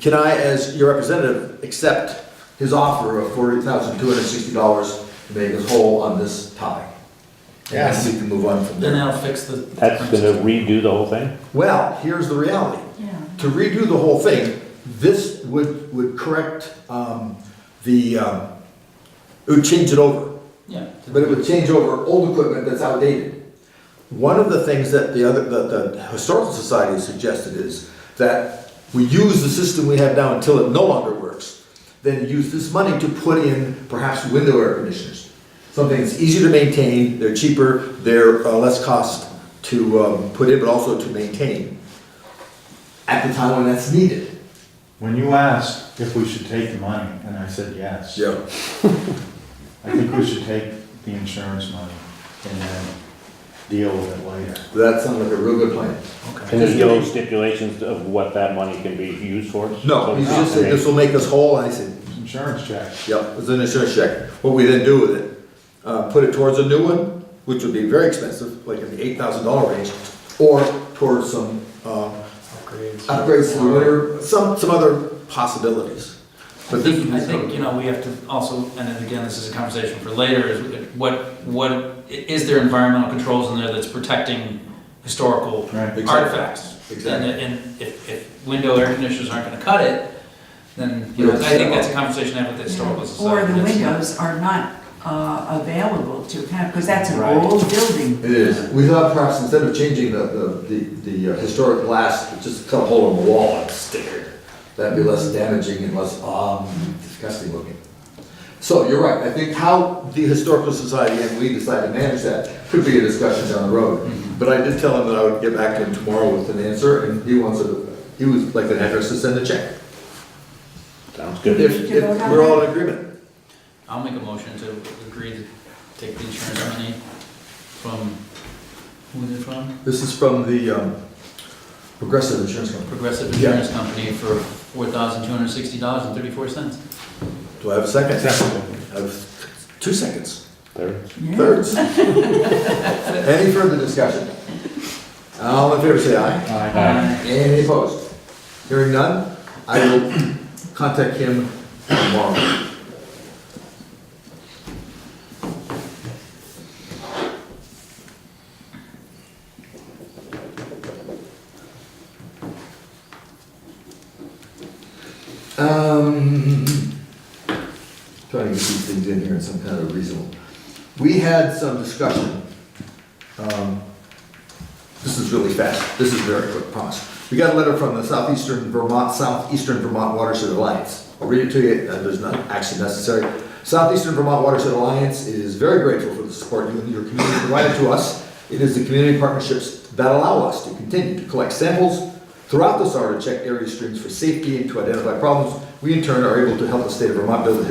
can I, as your representative, accept his offer of $40,260 to make us whole on this topic? Yes. And we can move on from Then there. that'll fix the. That's gonna redo the whole thing? Well, here's the reality. Yeah. To redo the whole thing, this would correct it would change it over. Yeah. But it would change over old equipment that's outdated. One of the things that the Historical Society suggested is that we use the system we have now until it no longer works, then use this money to put in perhaps window air conditioners. Something that's easier to maintain, they're cheaper, they're less cost to put in, but also to maintain at the time when that's needed. When you asked if we should take the money, and I said yes. Yeah. I think we should take the insurance money and then deal with it later. That sounds like a real good plan. And there's no stipulations of what that money can be used for? No, he just said this will make us whole, and I said, Insurance check. yep, it's an insurance check. What we then do with it, put it towards a new one, which would be very expensive, like in the $8,000 range, or towards some upgrades to the winter, some other possibilities. But this I think, you know, we have to also, and then again, this is a conversation for later, is is there environmental controls in there that's protecting historical Right. artifacts? Exactly. And if window air conditioners aren't gonna cut it, then, you know, I think that's a conversation to have with the historical society. Or the That's- windows are not available to have, because that's an Right. old building. It is. We thought perhaps instead of changing the historic glass, just cut a hole in the wall and stick it. That'd be less damaging and less disgusting looking. So you're right. I think how the Historical Society and we decide to manage that could be a discussion down the road. But I did tell him that I would get back to him tomorrow with an answer, and he would like an address to send a check. Sounds good. If we're all in agreement. I'll make a motion to agree to take the insurance money from, who is it from? This is from the Progressive Insurance Company. Progressive Insurance Company for $4,260.34. Do I have a second? Second. I have 2 seconds. Third. Yeah. Thirds. Any further discussion? All in favor, say aye. Aye. Any opposed? Hearing none, I will contact him tomorrow. Trying to get these things in here in some kind of reasonable. We had some discussion. This is really fast. This is very quick, promise. We got a letter from the Southeastern Vermont Watershed Alliance. I'll read it to you. There's not actually necessary. Southeastern Vermont Watershed Alliance is very grateful for the support you and your community provided to us. It is the community partnerships that allow us to continue to collect samples throughout the summer to check area streams for safety and to identify problems. We in turn are able to help the state of Vermont build a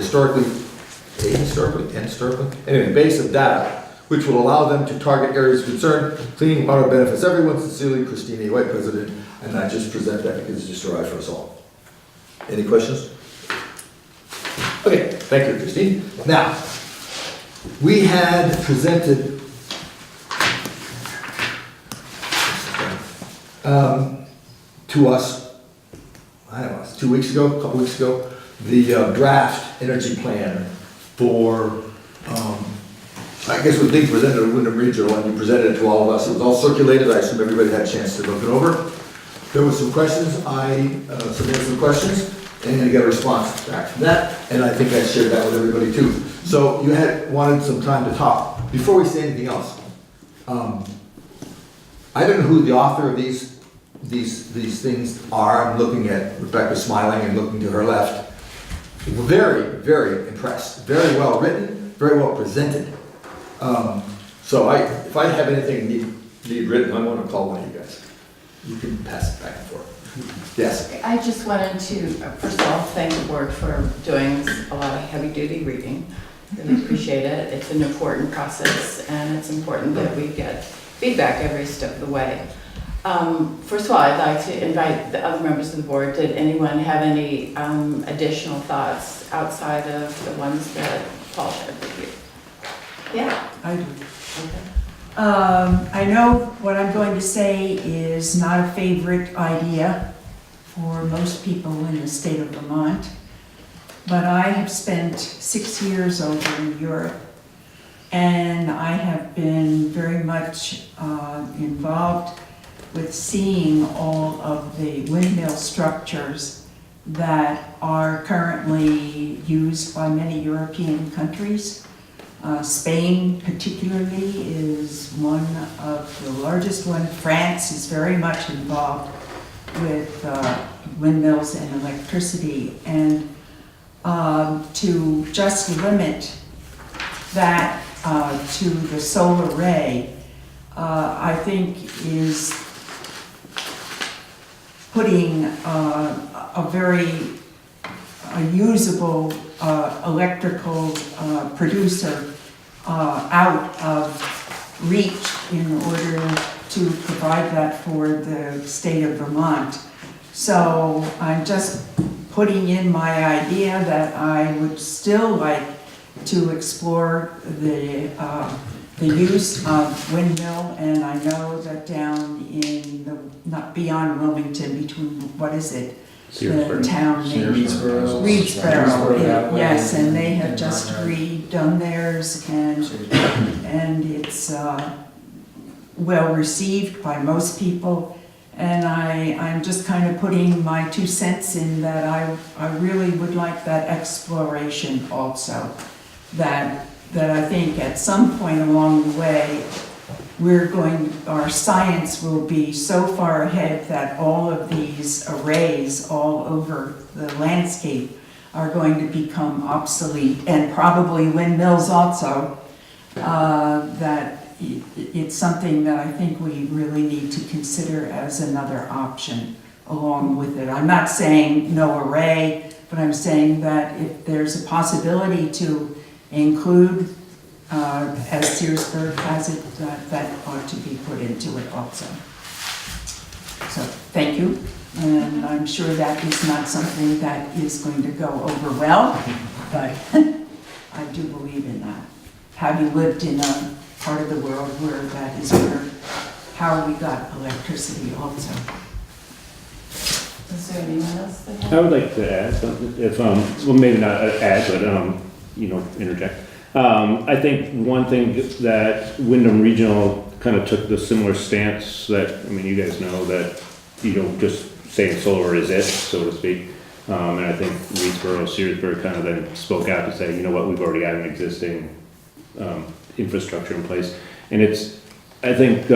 base of data which will allow them to target areas of concern. Clean water benefits everyone. Sincerely, Christine A. White, President. And I just present that because it just arrived for us all. Any questions? Okay, thank you, Christine. Now, we had presented to us, I don't know, 2 weeks ago, a couple weeks ago, the draft energy plan for, I guess it was being presented at Wyndham Regional, and you presented it to all of us. It was all circulated. I assume everybody had a chance to look it over. There were some questions. I submitted some questions, and I got a response back from that, and I think I shared that with everybody too. So you wanted some time to talk. Before we say anything else, I don't know who the author of these things are. I'm looking at Rebecca smiling and looking to her left. Very, very impressed. Very well written, very well presented. So if I have anything need written, I want to call one of you guys. You can pass it back and forth. Yes. I just wanted to, first of all, thank the board for doing a lot of heavy-duty reading. Really appreciate it. It's an important process, and it's important that we get feedback every step of the way. First of all, I'd like to invite the other members of the board. Did anyone have any additional thoughts outside of the ones that Paul shared with you? Yeah. I do. Okay. I know what I'm going to say is not a favorite idea for most people in the state of Vermont, but I have spent 6 years over in Europe, and I have been very much involved with seeing all of the windmill structures that are currently used by many European countries. Spain particularly is one of the largest ones. France is very much involved with windmills and electricity. And to just limit that to the solar array, I think is putting a very usable electrical producer out of reach in order to provide that for the state of Vermont. So I'm just putting in my idea that I would still like to explore the use of windmill, and I know that down in the, not beyond Wilmington, between, what is it? The town name. Reedsboro, yes, and they have just redone theirs, and it's well received by most people. And I'm just kind of putting my 2 cents in that I really would like that exploration also. That I think at some point along the way, our science will be so far ahead that all of these arrays all over the landscape are going to become obsolete, and probably windmills also, that it's something that I think we really need to consider as another option along with it. I'm not saying no array, but I'm saying that if there's a possibility to include, as Searsburg has it, that ought to be put into it also. So, thank you, and I'm sure that is not something that is going to go over well, but I do believe in that. Having lived in a part of the world where that is how we got electricity also. Is there anyone else that has? I would like to add something, if, well, maybe not add, but, interject. I think one thing that Wyndham Regional kind of took the similar stance that, you guys know that you don't just saying solar is it, so to speak. And I think Reedsboro, Searsburg kind of then spoke out to say, you know what, we've already got an existing infrastructure in place. And I think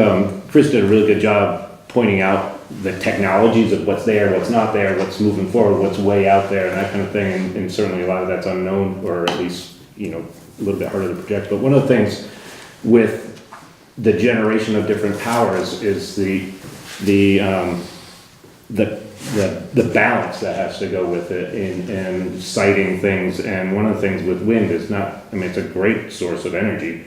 Chris did a really good job pointing out the technologies of what's there, what's not there, what's moving forward, what's way out there, and that kind of thing. And certainly a lot of that's unknown, or at least, a little bit harder to project. But one of the things with the generation of different powers is the balance that has to go with it in siting things. And one of the things with wind is not, it's a great source of energy,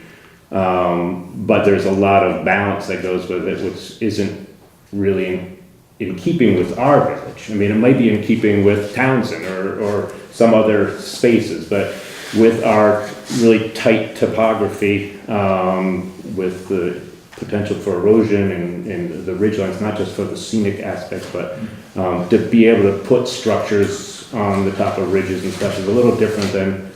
but there's a lot of balance that goes with it, which isn't really in keeping with our village. It might be in keeping with Townsend or some other spaces, but with our really tight topography, with the potential for erosion and the ridgelines, not just for the scenic aspect, but to be able to put structures on the top of ridges and stuff is a little different than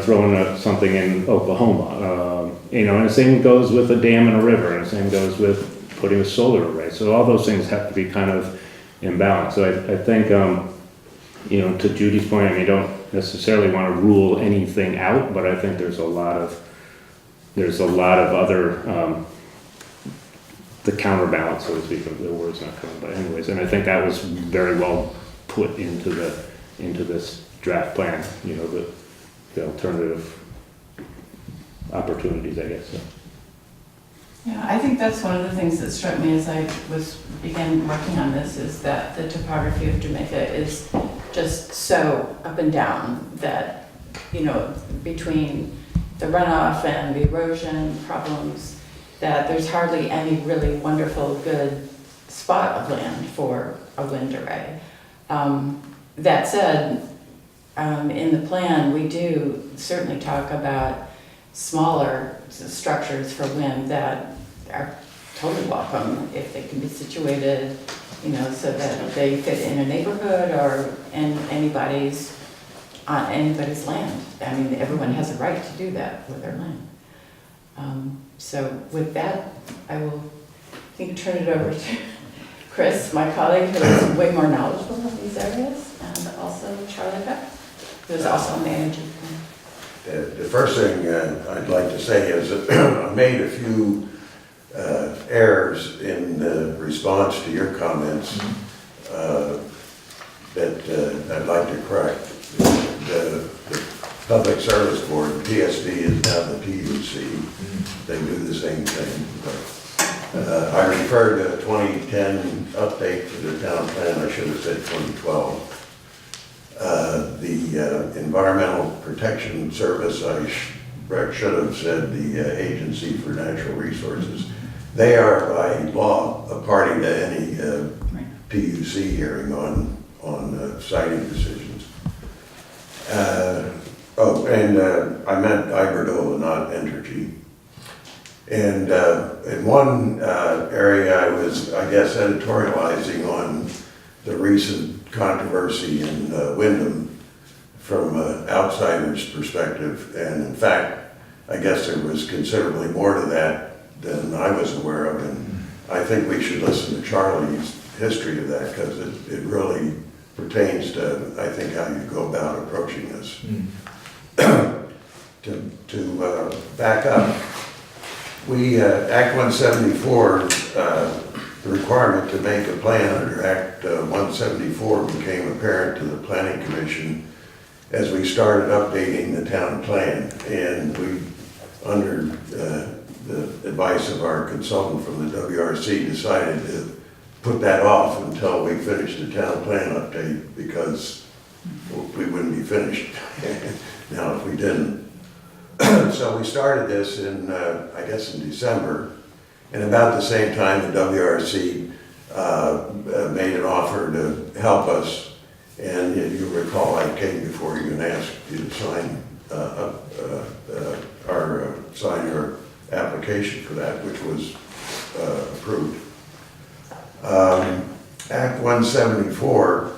throwing something in Oklahoma. And the same goes with a dam and a river, and the same goes with putting a solar array. So all those things have to be kind of in balance. So I think, to Judy's point, I don't necessarily want to rule anything out, but I think there's a lot of other, the counterbalance, so to speak, the word's not coming, but anyways, and I think that was very well put into this draft plan, the alternative opportunities, I guess, so. Yeah, I think that's one of the things that struck me as I began working on this, is that the topography of Jamaica is just so up and down that, between the runoff and the erosion problems, that there's hardly any really wonderful, good spot of land for a wind array. That said, in the plan, we do certainly talk about smaller structures for wind that are totally welcome if they can be situated, so that they fit in a neighborhood or in anybody's land. Everyone has a right to do that with their land. So with that, I will turn it over to Chris, my colleague, who is way more knowledgeable of these areas, and also Charlie Beck, who is also managing. The first thing I'd like to say is that I made a few errors in the response to your comments that I'd like to correct. The Public Service Board, PSB, is now the PUC. They do the same thing. I refer to a 2010 update to the town plan. I should have said 2012. The Environmental Protection Service, I should have said the Agency for Natural Resources. They are by law a party to any PUC hearing on siting decisions. I meant Iberdrola, not Entergy. And in one area I was, I guess, editorializing on the recent controversy in Wyndham from an outsider's perspective. And in fact, I guess there was considerably more to that than I was aware of. And I think we should listen to Charlie's history of that, because it really pertains to, I think, how you go about approaching this. To back up, Act 174, the requirement to make a plan under Act 174 became apparent to the Planning Commission as we started updating the town plan. And we, under the advice of our consultant from the WRC, decided to put that off until we finished the town plan update, because we wouldn't be finished now if we didn't. So we started this in, I guess in December, and about the same time the WRC made an offer to help us, and you recall I came before you and asked you to sign our application for that, which was approved. Act 174,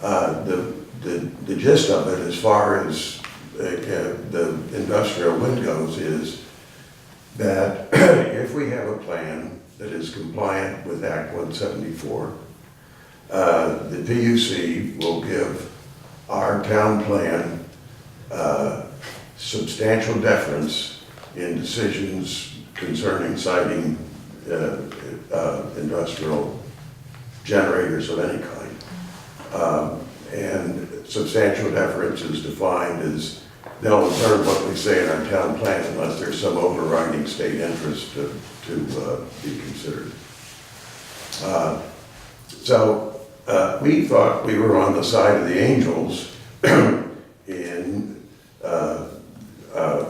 the gist of it as far as the industrial wind goes is that if we have a plan that is compliant with Act 174, the PUC will give our town plan substantial deference in decisions concerning siting industrial generators of any kind. And substantial deference is defined as they'll observe what we say in our town plan unless there's some overriding state interest to be considered. So we thought we were on the side of the angels in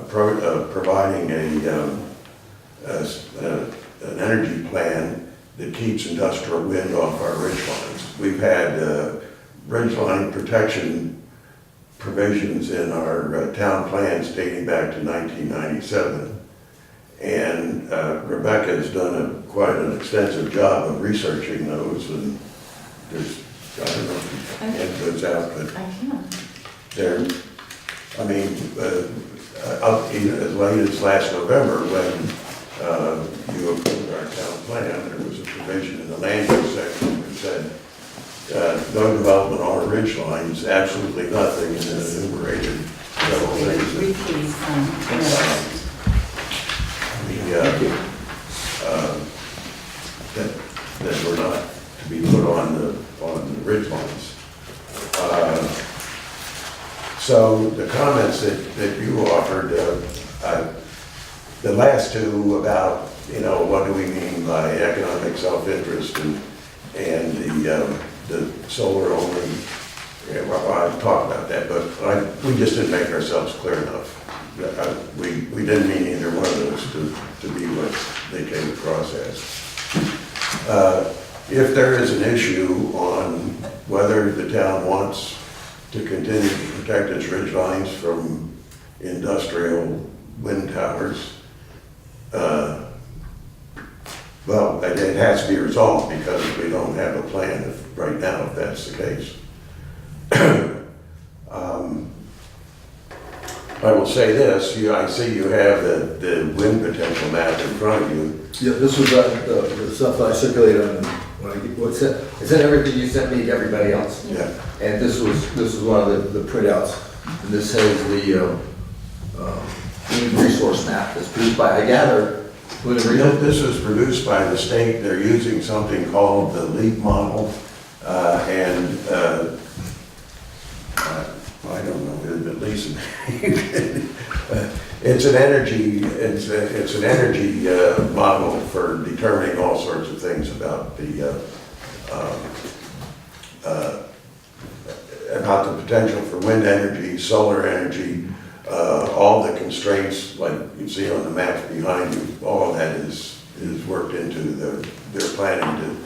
providing an energy plan that keeps industrial wind off our ridgelines. We've had ridgeline protection provisions in our town plans dating back to 1997. And Rebecca has done quite an extensive job of researching those, and there's, I don't know if you can get those out, but I can. they're, I mean, even as late as last November when you approved our town plan, there was a provision in the land use section that said no development on a ridge line is absolutely nothing, and then enumerated several things Read these, that were not to be put on the ridge lines. So the comments that you offered, the last two about, what do we mean by economic self-interest and the solar only, well, I've talked about that, but we just didn't make ourselves clear enough. We didn't mean either one of those to be what they came across as. If there is an issue on whether the town wants to continue to protect its ridge lines from industrial wind towers, well, it has to be resolved because we don't have a plan right now, if that's the case. I will say this, I see you have the wind potential map in front of you. Yeah, this was the stuff that I circulated on, I sent everything you sent me to everybody else. Yeah. And this was one of the printouts. And this has the wind resource map that's produced by, I gather, This was produced by the state. They're using something called the LEAP model, and I don't know, at least it's an energy model for determining all sorts of things about the potential for wind energy, solar energy, all the constraints like you see on the maps behind you. All of that is worked into their planning to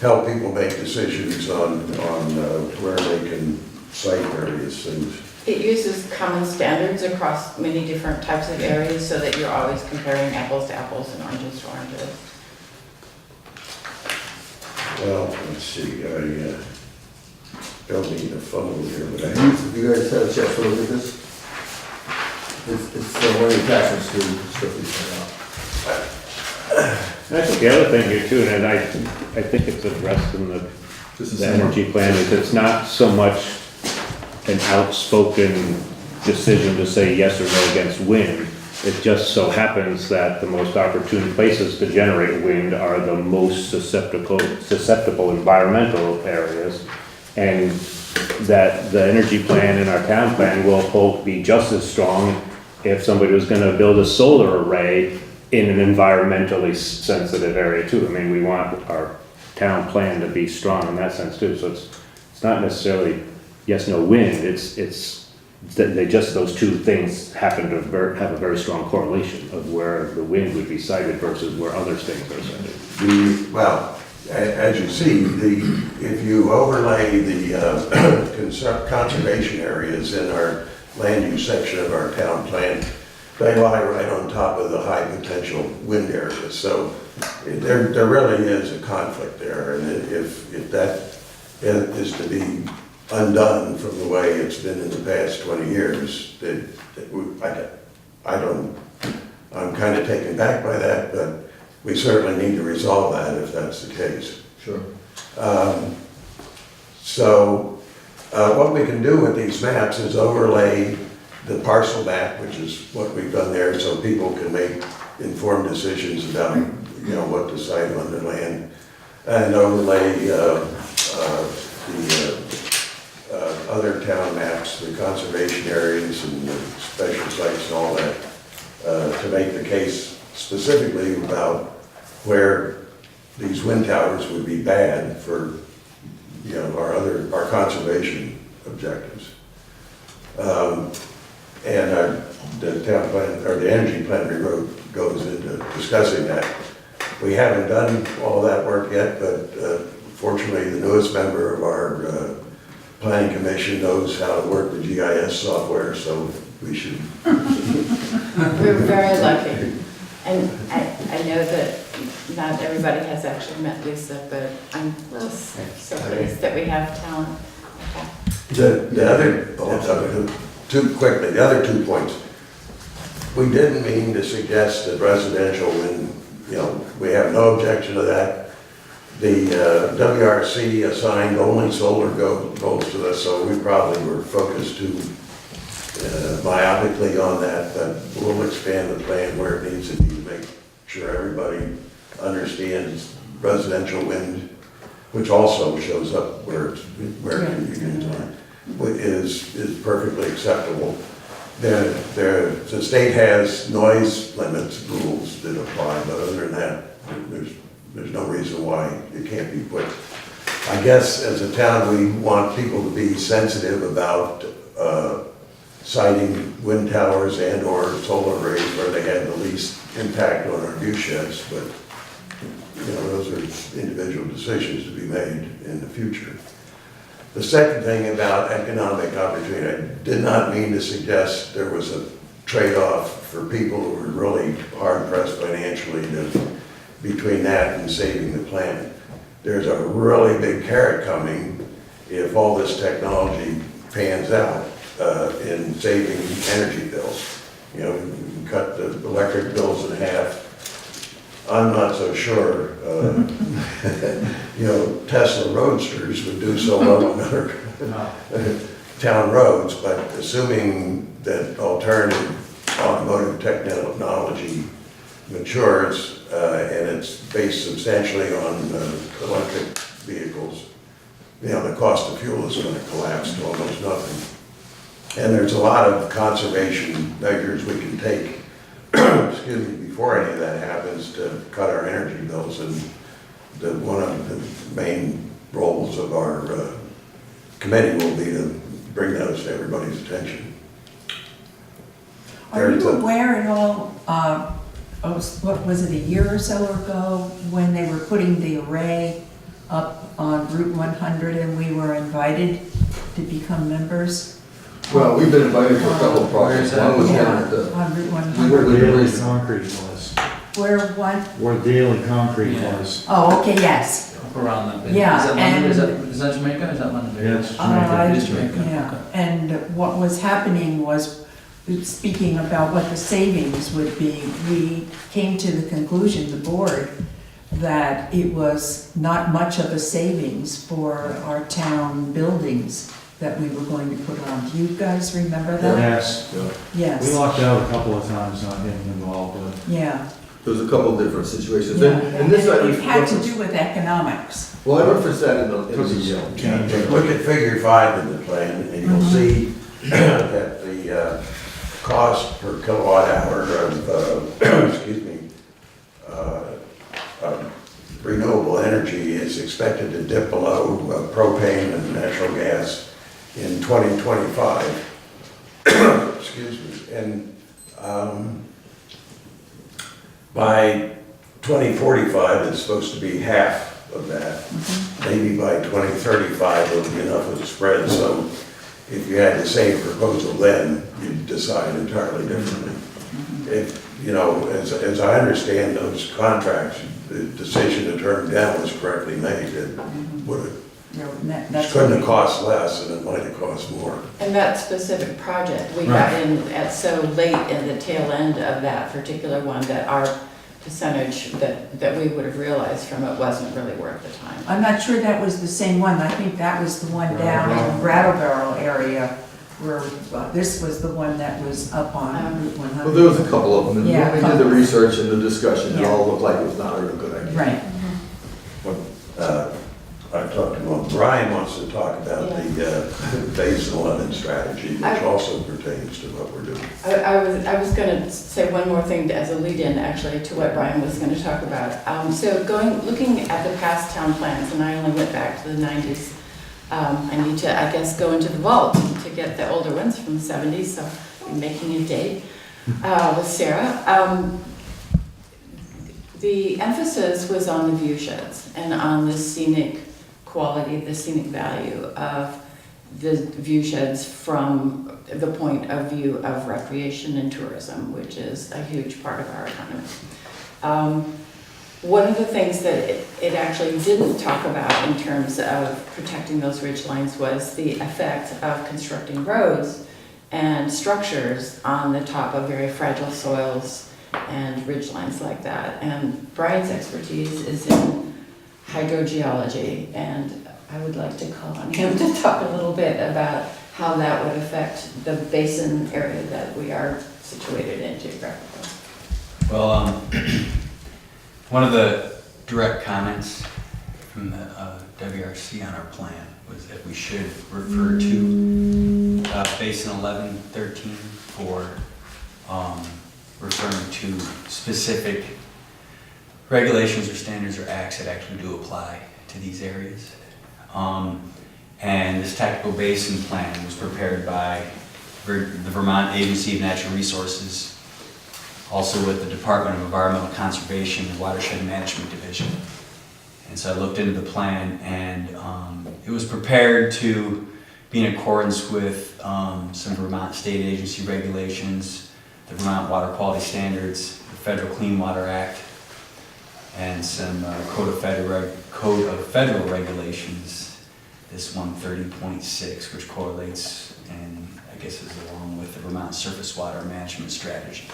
help people make decisions on where they can site various things. It uses common standards across many different types of areas so that you're always comparing apples to apples and oranges to oranges. Well, let's see, I don't need a funnel here, but I Have you guys had a chance to look at this? It's one of the attachments to stuff we sent out. I think the other thing here too, and I think it's addressed in the energy plan, is it's not so much an outspoken decision to say yes or no against wind. It just so happens that the most opportune places to generate wind are the most susceptible environmental areas, and that the energy plan and our town plan will be just as strong if somebody was gonna build a solar array in an environmentally sensitive area too. I mean, we want our town plan to be strong in that sense too, so it's not necessarily yes, no wind, it's, those two things happen to have a very strong correlation of where the wind would be sited versus where other things are sited. Well, as you see, if you overlay the conservation areas in our land use section of our town plan, they lie right on top of the high potential wind areas. So there really is a conflict there, and if that is to be undone from the way it's been in the past 20 years, I'm kind of taken back by that, but we certainly need to resolve that if that's the case. Sure. What we can do with these maps is overlay the parcel map, which is what we've done there, so people can make informed decisions about, what to site on their land, and overlay the other town maps, the conservation areas and the special sites and all that, to make the case specifically about where these wind towers would be bad for, our conservation objectives. The town plan, or the energy plan we wrote goes into discussing that. We haven't done all that work yet, but fortunately the newest member of our planning commission knows how to work the GIS software, so we should. We're very lucky. And I know that not everybody has actually met Lisa, but I'm just so pleased that we have talent. The other 2 points. We didn't mean to suggest that residential wind, we have no objection to that. The WRC assigned only solar goals to us, so we probably were focused too myopically on that, but we'll expand the plan where it needs to be to make sure everybody understands residential wind, which also shows up where is perfectly acceptable. The state has noise limits rules that apply, but other than that, there's no reason why it can't be put. I guess as a town, we want people to be sensitive about siting wind towers and or solar arrays where they have the least impact on our view sheds, but those are individual decisions to be made in the future. The second thing about economic opportunity, I did not mean to suggest there was a trade-off for people who were really hard-pressed financially between that and saving the planet. There's a really big carrot coming if all this technology pans out in saving energy bills. We can cut the electric bills in half. I'm not so sure, Tesla Roadsters would do so well on other town roads, but assuming that alternative automotive technology matures and it's based substantially on electric vehicles, the cost of fuel is going to collapse to almost nothing. And there's a lot of conservation measures we can take, excuse me, before any of that happens to cut our energy bills. And one of the main roles of our committee will be to bring those to everybody's attention. Are you aware at all, what was it, a year or so ago, when they were putting the array up on Route 100 and we were invited to become members? Well, we've been invited to a couple of projects. One was down at the, On Route Where 100. Daily Concrete was. Where what? Where Daily Concrete Yeah. was. Oh, okay, yes. Up around that bit. Yeah, Is that London? and- Is that Jamaica? Is that London? Yeah, it's Uh, It is Jamaica. Yeah, and what was happening was, speaking about what the savings would be, we came to the conclusion, the board, that it was not much of a savings for our town buildings that we were going to put on. Do you guys remember that? Yes. We Yes, locked out a couple of times not getting involved, but yeah. there's a couple of different situations. Yeah. And this, I It had to referenced, do with economics. well, I referenced that in the change. Look at figure 5 in the plan, and you'll see that the cost per kilowatt hour of, excuse me, renewable energy is expected to dip below propane and natural gas in 2025. Excuse me. And by 2045, it's supposed to be half of that. Maybe by 2035, it'll be enough of a spread. So if you had the same proposal then, you'd decide entirely differently. If, you know, as I understand those contracts, the decision to turn down was correctly made. It would have, it couldn't have cost less, and it might have cost more. And that specific project, we got in at so late in the tail end of that particular one that our percentage that we would have realized from it wasn't really worth the time. I'm not sure that was the same one. I think that was the one down in Brattleboro area where this was the one that was up on Route 100. Well, there was a couple of them, and Yeah, when we did the research and the discussion, it all looked like it was not a real good idea. Right. I talked to him. Brian wants to talk about the Phase 11 strategy, which also pertains to what we're doing. I was going to say one more thing as a lead-in, actually, to what Brian was going to talk about. So looking at the past town plans, and I only went back to the 90s, I need to, I guess, go into the vault to get the older ones from the 70s, so I'm making a date with Sarah. The emphasis was on the view sheds and on the scenic quality, the scenic value of the view sheds from the point of view of recreation and tourism, which is a huge part of our economy. One of the things that it actually didn't talk about in terms of protecting those ridge lines was the effect of constructing roads and structures on the top of very fragile soils and ridge lines like that. And Brian's expertise is in hydrogeology, and I would like to call on him to talk a little bit about how that would affect the basin area that we are situated in geographically. Well, one of the direct comments from the WRC on our plan was that we should refer to Basin 1113 for referring to specific regulations or standards or acts that actually do apply to these areas. And this tactical basin plan was prepared by the Vermont Agency of Natural Resources, also with the Department of Environmental Conservation and Watershed Management Division. And so I looked into the plan, and it was prepared to be in accordance with some Vermont state agency regulations, the Vermont Water Quality Standards, the Federal Clean Water Act, and some Code of Federal Regulations, this 130.6, which correlates and I guess is along with the Vermont Surface Water Management Strategy.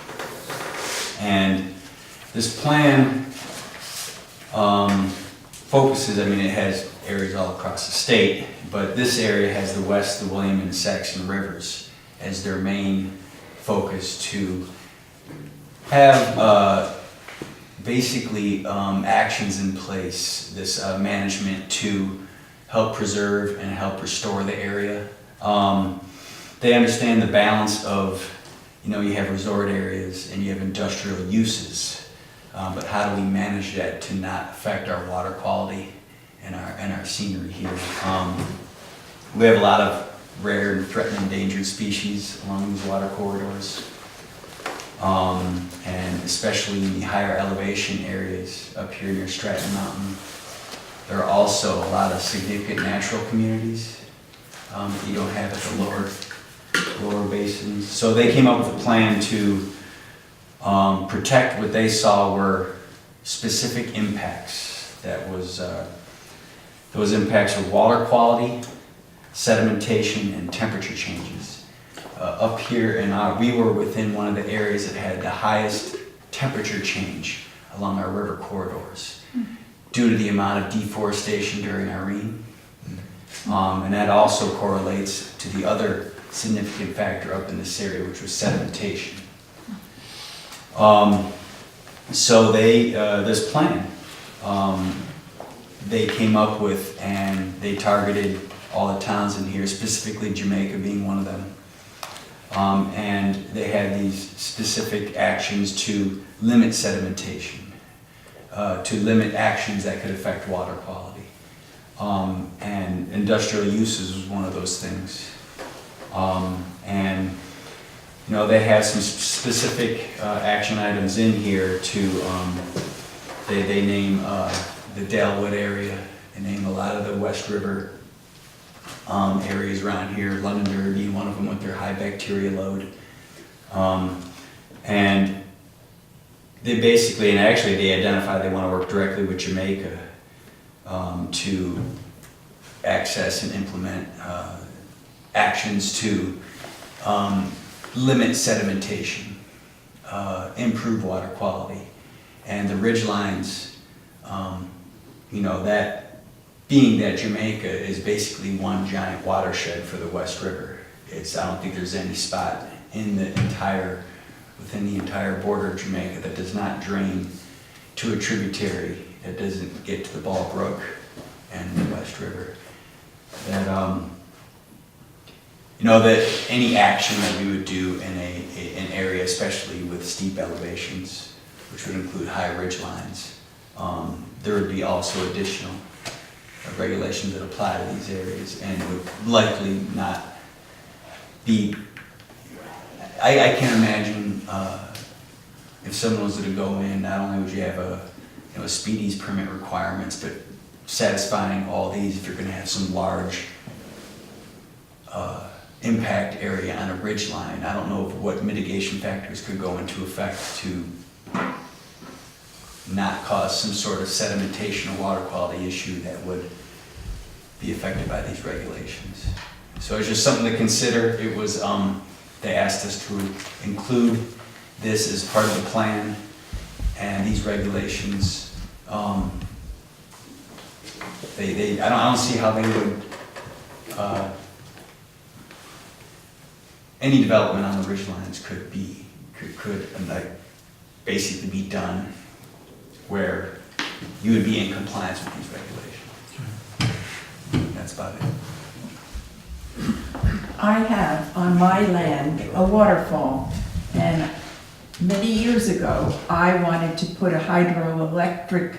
And this plan focuses, I mean, it has areas all across the state, but this area has the West, the William, and the Saxon rivers as their main focus to have basically actions in place, this management to help preserve and help restore the area. They understand the balance of, you know, you have resort areas and you have industrial uses, but how do we manage that to not affect our water quality and our scenery here? We have a lot of rare and threatened endangered species along these water corridors. And especially in the higher elevation areas up here near Stratton Mountain. There are also a lot of significant natural communities that you don't have at the lower basins. So they came up with a plan to protect what they saw were specific impacts. That was those impacts are water quality, sedimentation, and temperature changes. Up here, we were within one of the areas that had the highest temperature change along our river corridors due to the amount of deforestation during our rain. And that also correlates to the other significant factor up in this area, which was sedimentation. So they, this plan, they came up with, and they targeted all the towns in here, specifically Jamaica being one of them. And they had these specific actions to limit sedimentation, to limit actions that could affect water quality. And industrial uses was one of those things. And, you know, they have some specific action items in here to, they name the Dalwood area, they name a lot of the West River areas around here, Londonderry being one of them with their high bacteria load. And they basically, and actually they identify they want to work directly with Jamaica to access and implement actions to limit sedimentation, improve water quality. And the ridge lines, you know, that being that Jamaica is basically one giant watershed for the West River. I don't think there's any spot in the within the entire border of Jamaica that does not drain to a tributary, that doesn't get to the Ball Brook and the West River. That, you know, that any action that we would do in an area, especially with steep elevations, which would include high ridge lines, there would be also additional regulations that apply to these areas, and it would likely not be, I can't imagine if someone was to go in, not only would you have a speedies permit requirements, but satisfying all these if you're going to have some large impact area on a ridge line. I don't know what mitigation factors could go into effect to not cause some sort of sedimentation or water quality issue that would be affected by these regulations. So it's just something to consider. It was, they asked us to include this as part of the plan, and these regulations, I don't see how they would, any development on the ridge lines could basically be done where you would be in compliance with these regulations. That's about it. I have on my land a waterfall, and many years ago, I wanted to put a hydroelectric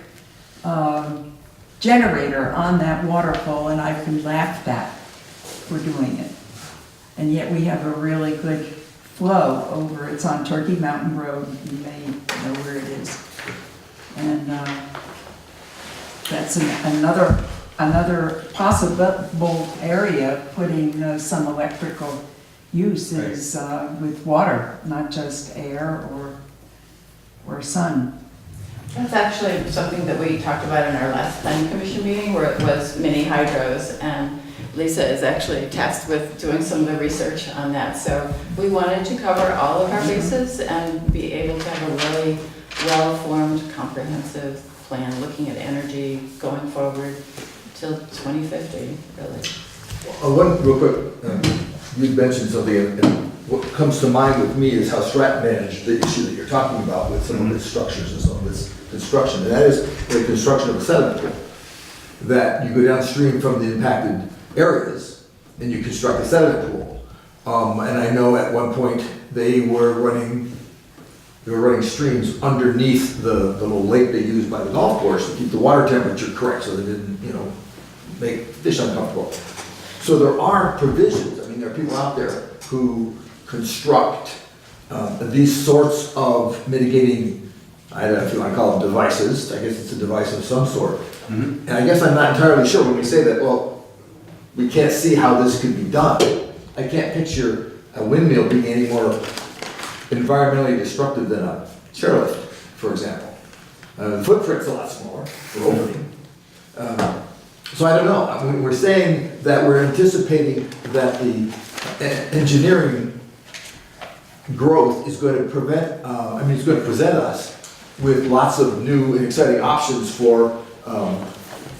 generator on that waterfall, and I've been laughed at for doing it. And yet we have a really good flow over, it's on Turkey Mountain Road, you may know where it is. And that's another possible area of putting some electrical uses with water, not just air or sun. That's actually something that we talked about in our last planning commission meeting, where it was mini hydros, and Lisa is actually tasked with doing some of the research on that. So we wanted to cover all of our bases and be able to have a really well-formed, comprehensive plan looking at energy going forward till 2050, really. One real quick, you mentioned something, and what comes to mind with me is how Stratton managed the issue that you're talking about with some of its structures and some of its construction, and that is the construction of a sediment pool. That you go downstream from the impacted areas and you construct a sediment pool. And I know at one point they were running streams underneath the little lake they used by the golf course to keep the water temperature correct so they didn't, make fish uncomfortable. So there are provisions. I mean, there are people out there who construct these sorts of mitigating, I don't know if you want to call them devices. I guess it's a device of some sort. Mm-hmm. And I guess I'm not entirely sure when we say that, well, we can't see how this could be done. I can't picture a windmill being any more environmentally destructive than a chairlift, for example. The footprint's a lot smaller for opening. So I don't know. I mean, we're saying that we're anticipating that the engineering growth is going to it's going to present us with lots of new and exciting options for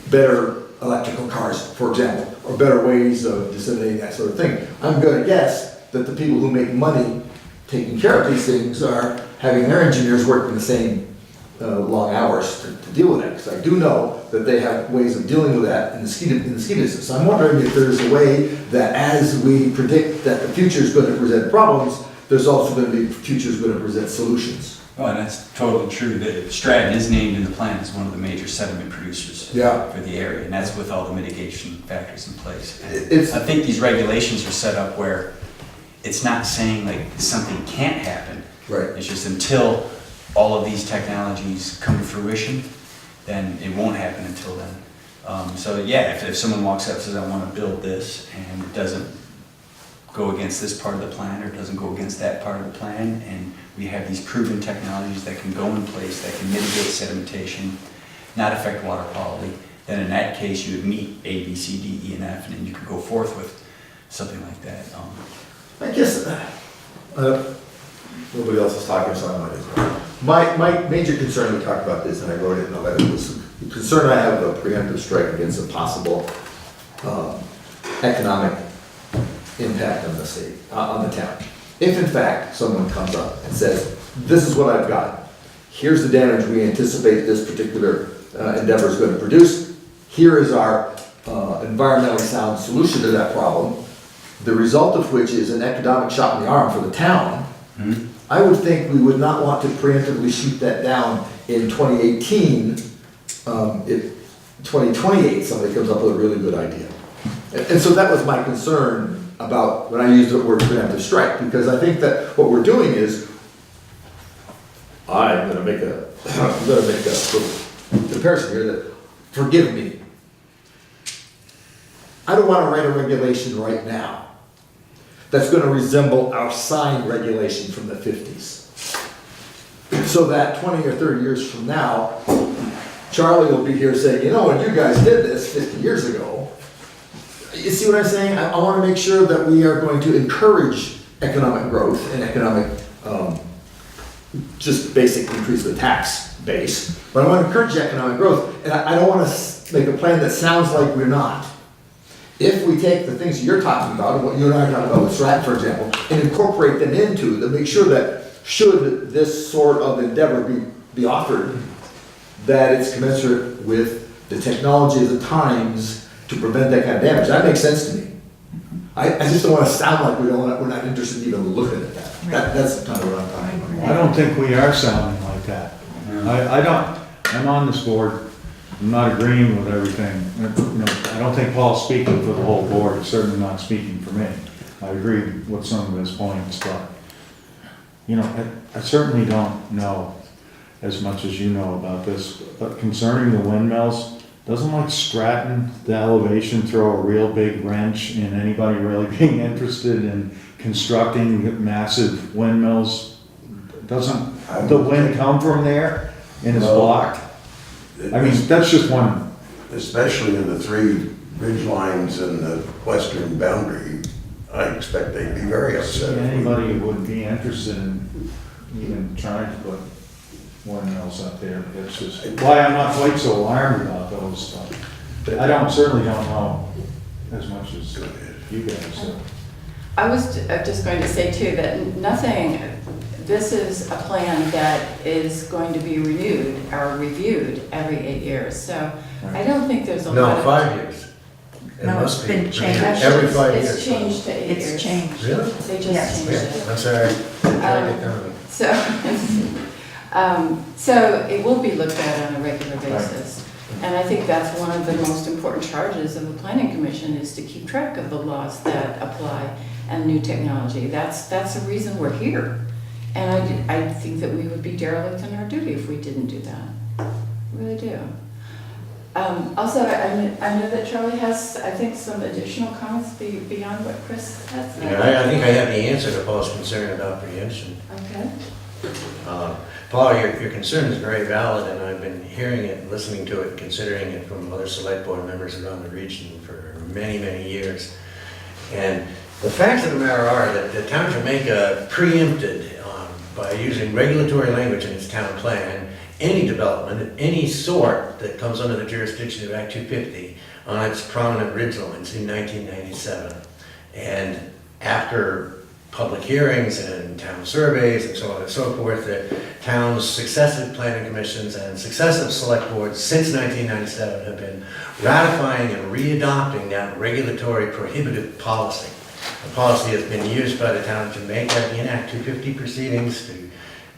better electrical cars, for example, or better ways of disseminating that sort of thing. I'm going to guess that the people who make money taking care of these things are having their engineers working the same long hours to deal with it. Because I do know that they have ways of dealing with that in the ski business. So I'm wondering if there's a way that as we predict that the future is going to present problems, there's also going to be future is going to present solutions. Oh, and that's totally true. The Stratton is named in the plan as one of the major sediment producers Yeah. for the area, and that's with all the mitigation factors in place. It's, I think these regulations are set up where it's not saying like something can't happen. right. It's just until all of these technologies come to fruition, then it won't happen until then. So yeah, if someone walks up and says, I want to build this, and it doesn't go against this part of the plan, or it doesn't go against that part of the plan, and we have these proven technologies that can go in place, that can mitigate sedimentation, not affect water quality, then in that case, you would meet A, B, C, D, E, and F, and then you could go forth with something like that. I guess, nobody else is talking, so I might as well. My major concern, we talked about this, and I wrote it in a letter, was the concern I have of a preemptive strike against a possible economic impact on the state, on the town. If in fact, someone comes up and says, this is what I've got, here's the damage we anticipate this particular endeavor is going to produce, here is our environmentally sound solution to that problem, the result of which is an economic shot in the arm for the town, I would think we would not want to preemptively shoot that down in 2018, if 2028 somebody comes up with a really good idea. And so that was my concern about when I used the word preemptive strike, because I think that what we're doing is, I'm gonna make a little comparison here that, forgive me, I don't wanna write a regulation right now that's gonna resemble our sign regulation from the 50s. So that 20 or 30 years from now, Charlie will be here saying, you know, when you guys did this 50 years ago, you see what I'm saying? I want to make sure that we are going to encourage economic growth and economic, just basic increase of the tax base. But I want to encourage economic growth, and I don't want to make a plan that sounds like we're not. If we take the things you're talking about, and what you and I are talking about with Stratton, for example, and incorporate them into them, make sure that should this sort of endeavor be offered, that it's commensurate with the technology of the times to prevent that kind of damage. That makes sense to me. I just don't want to sound like we're not interested in even looking at that. That's kind of what I'm talking about. I don't think we are sounding like that. I'm on this board, I'm not agreeing with everything. You know, I don't think Paul's speaking for the whole board, he's certainly not speaking for me. I agree with some of his points, but, you know, I certainly don't know as much as you know about this, but concerning the windmills, doesn't like Stratton, the elevation, throw a real big wrench in anybody really being interested in constructing massive windmills? Doesn't the wind come from there and it's blocked? I mean, that's just one. Especially in the three ridge lines in the western boundary, I expect they'd be very upset. Anybody would be interested in even trying to put windmills up there. That's just why I'm not quite so alarmed about those stuff. Certainly don't know as much as you guys do. I was just going to say too that this is a plan that is going to be renewed or reviewed every 8 years. So I don't think there's a lot No, of. 5 years. It No, must it's be been changed. every 5 years. It's changed to 8 years. It's changed. Really? They Yes. just changed it. I'm sorry. I'm trying to count them. So it will be looked at on a regular basis. And I think that's one of the most important charges of the planning commission is to keep track of the laws that apply and new technology. That's the reason we're here. And I think that we would be derelict in our duty if we didn't do that. I really do. Also, I know that Charlie has, I think, some additional comments beyond what Chris has. Yeah, I think I have the answer to Paul's concern about preemption. Okay. Paul, your concern is very valid, and I've been hearing it, listening to it, considering it from other select board members around the region for many, many years. And the facts of the matter are that the town of Jamaica preempted by using regulatory language in its town plan any development of any sort that comes under the jurisdiction of Act 250 on its prominent ridgelines in 1997. And after public hearings and town surveys and so on and so forth, the town's successive planning commissions and successive select boards since 1997 have been ratifying and readopting that regulatory prohibitive policy. The policy has been used by the town of Jamaica in Act 250 proceedings to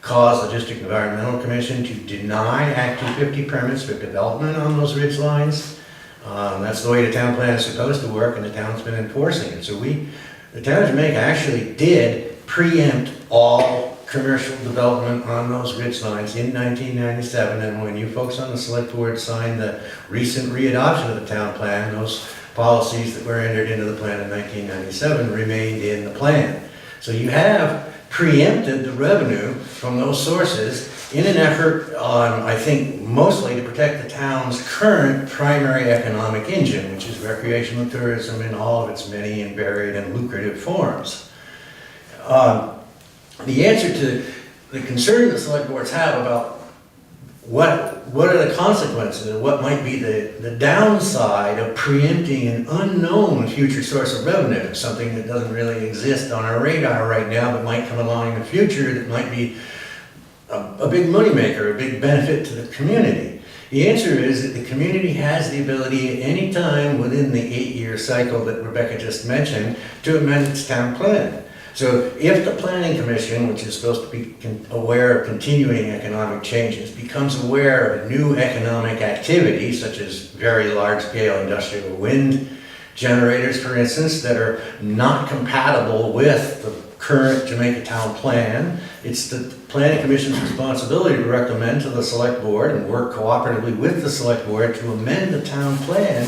caused the District Environmental Commission to deny Act 250 permits for development on those ridge lines. That's the way the town plan is supposed to work, and the town's been enforcing it. So the town of Jamaica actually did preempt all commercial development on those ridge lines in 1997, and when you folks on the select board signed the recent readoption of the town plan, those policies that were entered into the plan in 1997 remained in the plan. So you have preempted the revenue from those sources in an effort on, I think, mostly to protect the town's current primary economic engine, which is recreational tourism in all of its many and varied and lucrative forms. The answer to the concern that select boards have about what are the consequences and what might be the downside of preempting an unknown future source of revenue, something that doesn't really exist on our radar right now but might come along in the future that might be a big moneymaker, a big benefit to the community. The answer is that the community has the ability at any time within the 8-year cycle that Rebecca just mentioned to amend its town plan. So if the Planning Commission, which is supposed to be aware of continuing economic changes, becomes aware of a new economic activity, such as very large-scale industrial wind generators, for instance, that are not compatible with the current Jamaica Town plan, it's the Planning Commission's responsibility to recommend to the Select Board and work cooperatively with the Select Board to amend the town plan.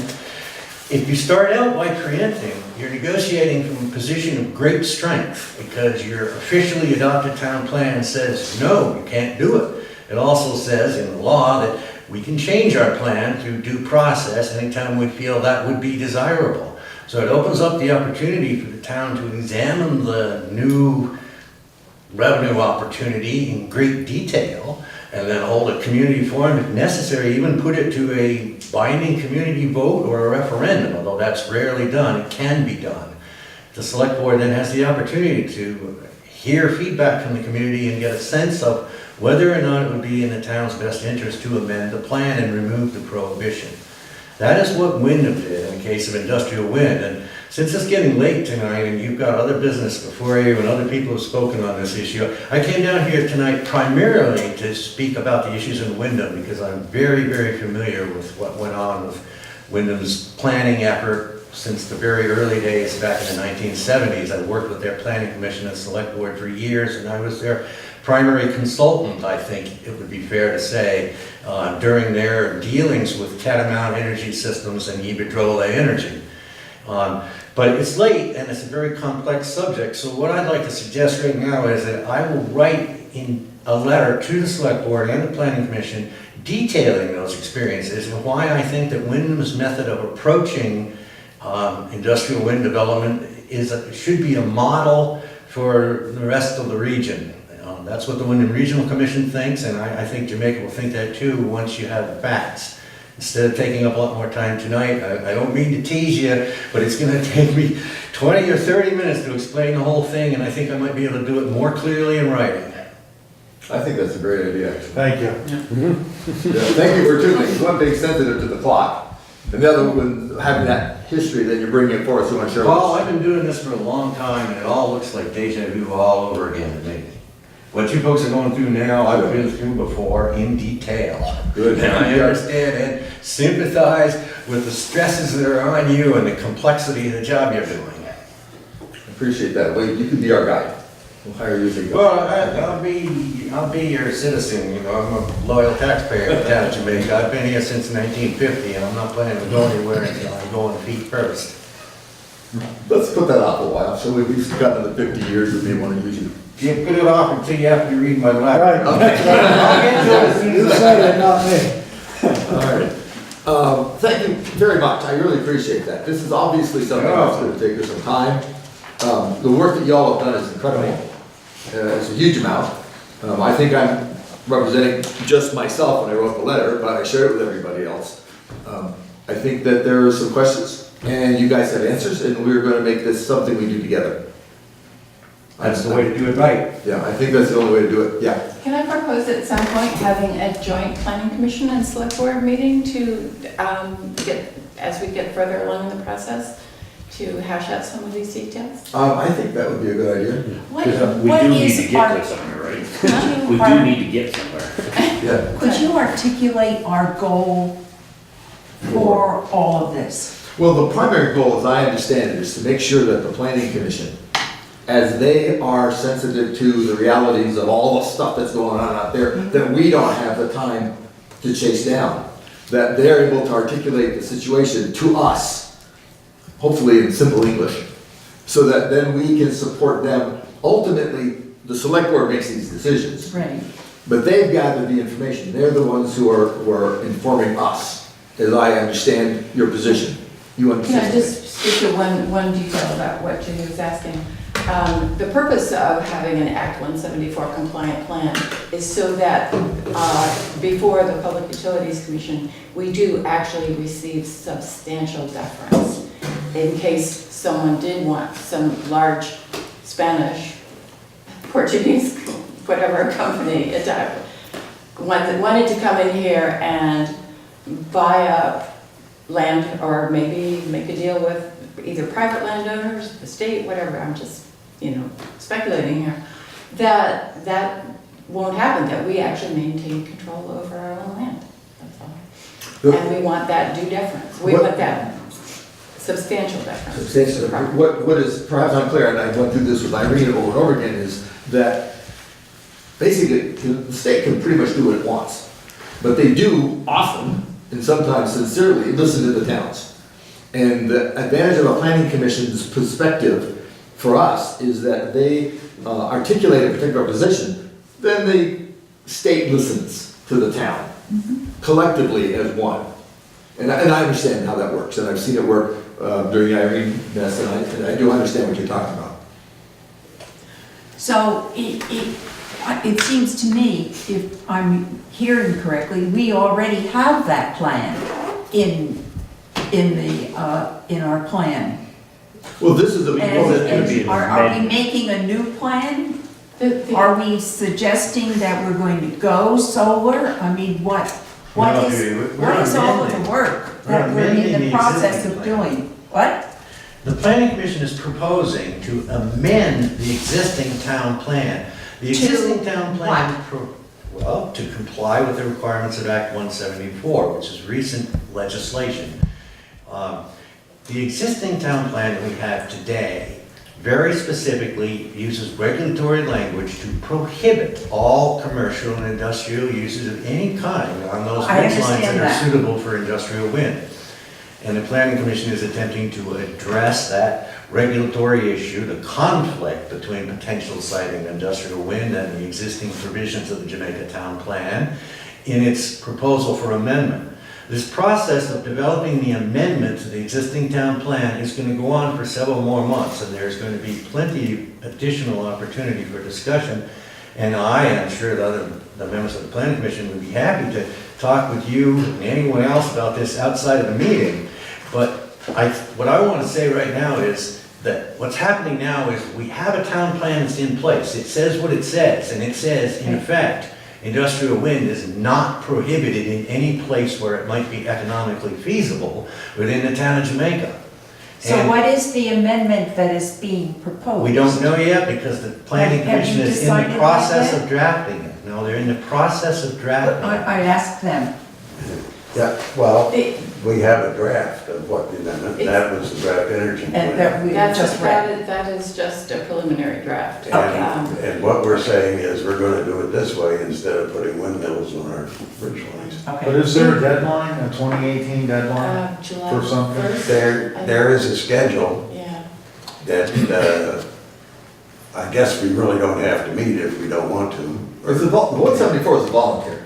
If you start out by preempting, you're negotiating from a position of great strength because your officially adopted town plan says, no, you can't do it. It also says in the law that we can change our plan through due process anytime we feel that would be desirable. So it opens up the opportunity for the town to examine the new revenue opportunity in great detail and then hold a community forum if necessary, even put it to a binding community vote or a referendum, although that's rarely done, it can be done. The select board then has the opportunity to hear feedback from the community and get a sense of whether or not it would be in the town's best interest to amend the plan and remove the prohibition. That is what Wyndham did in the case of industrial wind. And since it's getting late tonight and you've got other business before you and other people have spoken on this issue, I came down here tonight primarily to speak about the issues in Wyndham because I'm very, very familiar with what went on with Wyndham's planning effort since the very early days back in the 1970s. I worked with their planning commission and select board for years, and I was their primary consultant, I think it would be fair to say, during their dealings with Catamount Energy Systems and Iberdrola Energy. But it's late and it's a very complex subject, so what I'd like to suggest right now is that I will write in a letter to the select board and the planning commission detailing those experiences and why I think that Wyndham's method of approaching industrial wind development should be a model for the rest of the region. That's what the Wyndham Regional Commission thinks, and I think Jamaica will think that too once you have the facts. Instead of taking up a lot more time tonight, I don't mean to tease you, but it's going to take me 20 or 30 minutes to explain the whole thing, and I think I might be able to do it more clearly in writing. I think that's a great idea, actually. Thank you. Yeah, thank you for two things. One, being sensitive to the clock, and the other one, having that history that you're bringing forth so I'm sure. Well, I've been doing this for a long time, and it all looks like deja vu all over again to me. What you folks are going through now, I've been through before in detail. Good. And I understand and sympathize with the stresses that are on you and the complexity of the job you're doing. Appreciate that. Well, you can be our guide. We'll hire you as a guide. Well, I'll be your citizen, you know, I'm a loyal taxpayer in the town of Jamaica. I've been here since 1950, and I'm not planning to go anywhere until I go on feet first. Let's put that off a while, so we've got another 50 years we may want to use you. You put it off until you have to read my letter. Right. Okay. I'll get to it as soon You as I said it, not me. All right. Thank you very much. I really appreciate that. This is obviously something that's going to take us some time. The work that y'all have done is incredible. It's a huge amount. I think I'm representing just myself when I wrote the letter, but I shared it with everybody else. I think that there are some questions, and you guys have answers, and we're going to make this something we do together. That's the way to do it right. Yeah, I think that's the only way to do it. Yeah. Can I propose at some point having a joint planning commission and select board meeting to get, as we get further along in the process, to hash out some of these details? I think that would be a good idea. What, We what do need is to get our, to somewhere, right? could We you, do need to get somewhere. Yeah. could you articulate our goal for all of this? Well, the primary goal, as I understand it, is to make sure that the planning commission, as they are sensitive to the realities of all the stuff that's going on out there, that we don't have the time to chase down, that they're able to articulate the situation to us, hopefully in simple English, so that then we can support them. Ultimately, the select board makes these decisions, Right. but they've gathered the information. They're the ones who are informing us, as I understand your position. You Can I understand? just speak to one detail about what Jimmy was asking? The purpose of having an Act 174 compliant plan is so that before the Public Utilities Commission, we do actually receive substantial deference in case someone did want some large Spanish, Portuguese, whatever company, wanted to come in here and buy up land or maybe make a deal with either private landowners, the state, whatever, I'm just, speculating here, that won't happen, that we actually maintain control over our own land, that's all. And we want that due deference, we want that substantial deference. Substantial. What is perhaps unclear, and I went through this with Irene over and over again, is that basically the state can pretty much do what it wants, but they do often, and sometimes sincerely, listen to the towns. And the advantage of a planning commission's perspective for us is that they articulate a particular position, then the state listens to the town collectively as one. And I understand how that works, and I've seen it work during the Irene mess, and I do understand what you're talking about. So it seems to me, if I'm hearing correctly, we already have that plan in our plan. Well, this is a big And are we making a new plan? Are we suggesting that we're going to go solar? I mean, what is all of the work that we're in the process of doing? What? The planning commission is proposing to amend the existing town plan. The existing town plan, to comply with the requirements of Act 174, which is recent legislation. The existing town plan that we have today very specifically uses regulatory language to prohibit all commercial and industrial uses of any kind on those ridge lines that are suitable for industrial wind. And the Planning Commission is attempting to address that regulatory issue, the conflict between potential siting of industrial wind and the existing provisions of the Jamaica Town Plan in its proposal for amendment. This process of developing the amendment to the existing town plan is going to go on for several more months, and there's going to be plenty of additional opportunity for discussion. And I am sure the members of the Planning Commission would be happy to talk with you and anyone else about this outside of the meeting. But what I want to say right now is that what's happening now is we have a town plan that's in place. It says what it says, and it says, in effect, industrial wind is not prohibited in any place where it might be economically feasible within the town of Jamaica. So what is the amendment that is being proposed? We don't know yet because the planning commission is in the process of drafting it. No, they're in the process of drafting it. I asked them. Yeah, well, we have a draft of what the amendment, that was the draft energy And plan. that we just read. That is just a preliminary draft. And what we're saying is we're gonna do it this way instead of putting windmills on our ridge lines. But is there a deadline, a 2018 deadline July for something? 1st. There is a schedule Yeah. that, I guess we really don't have to meet if we don't want to. The 174 is a voluntary.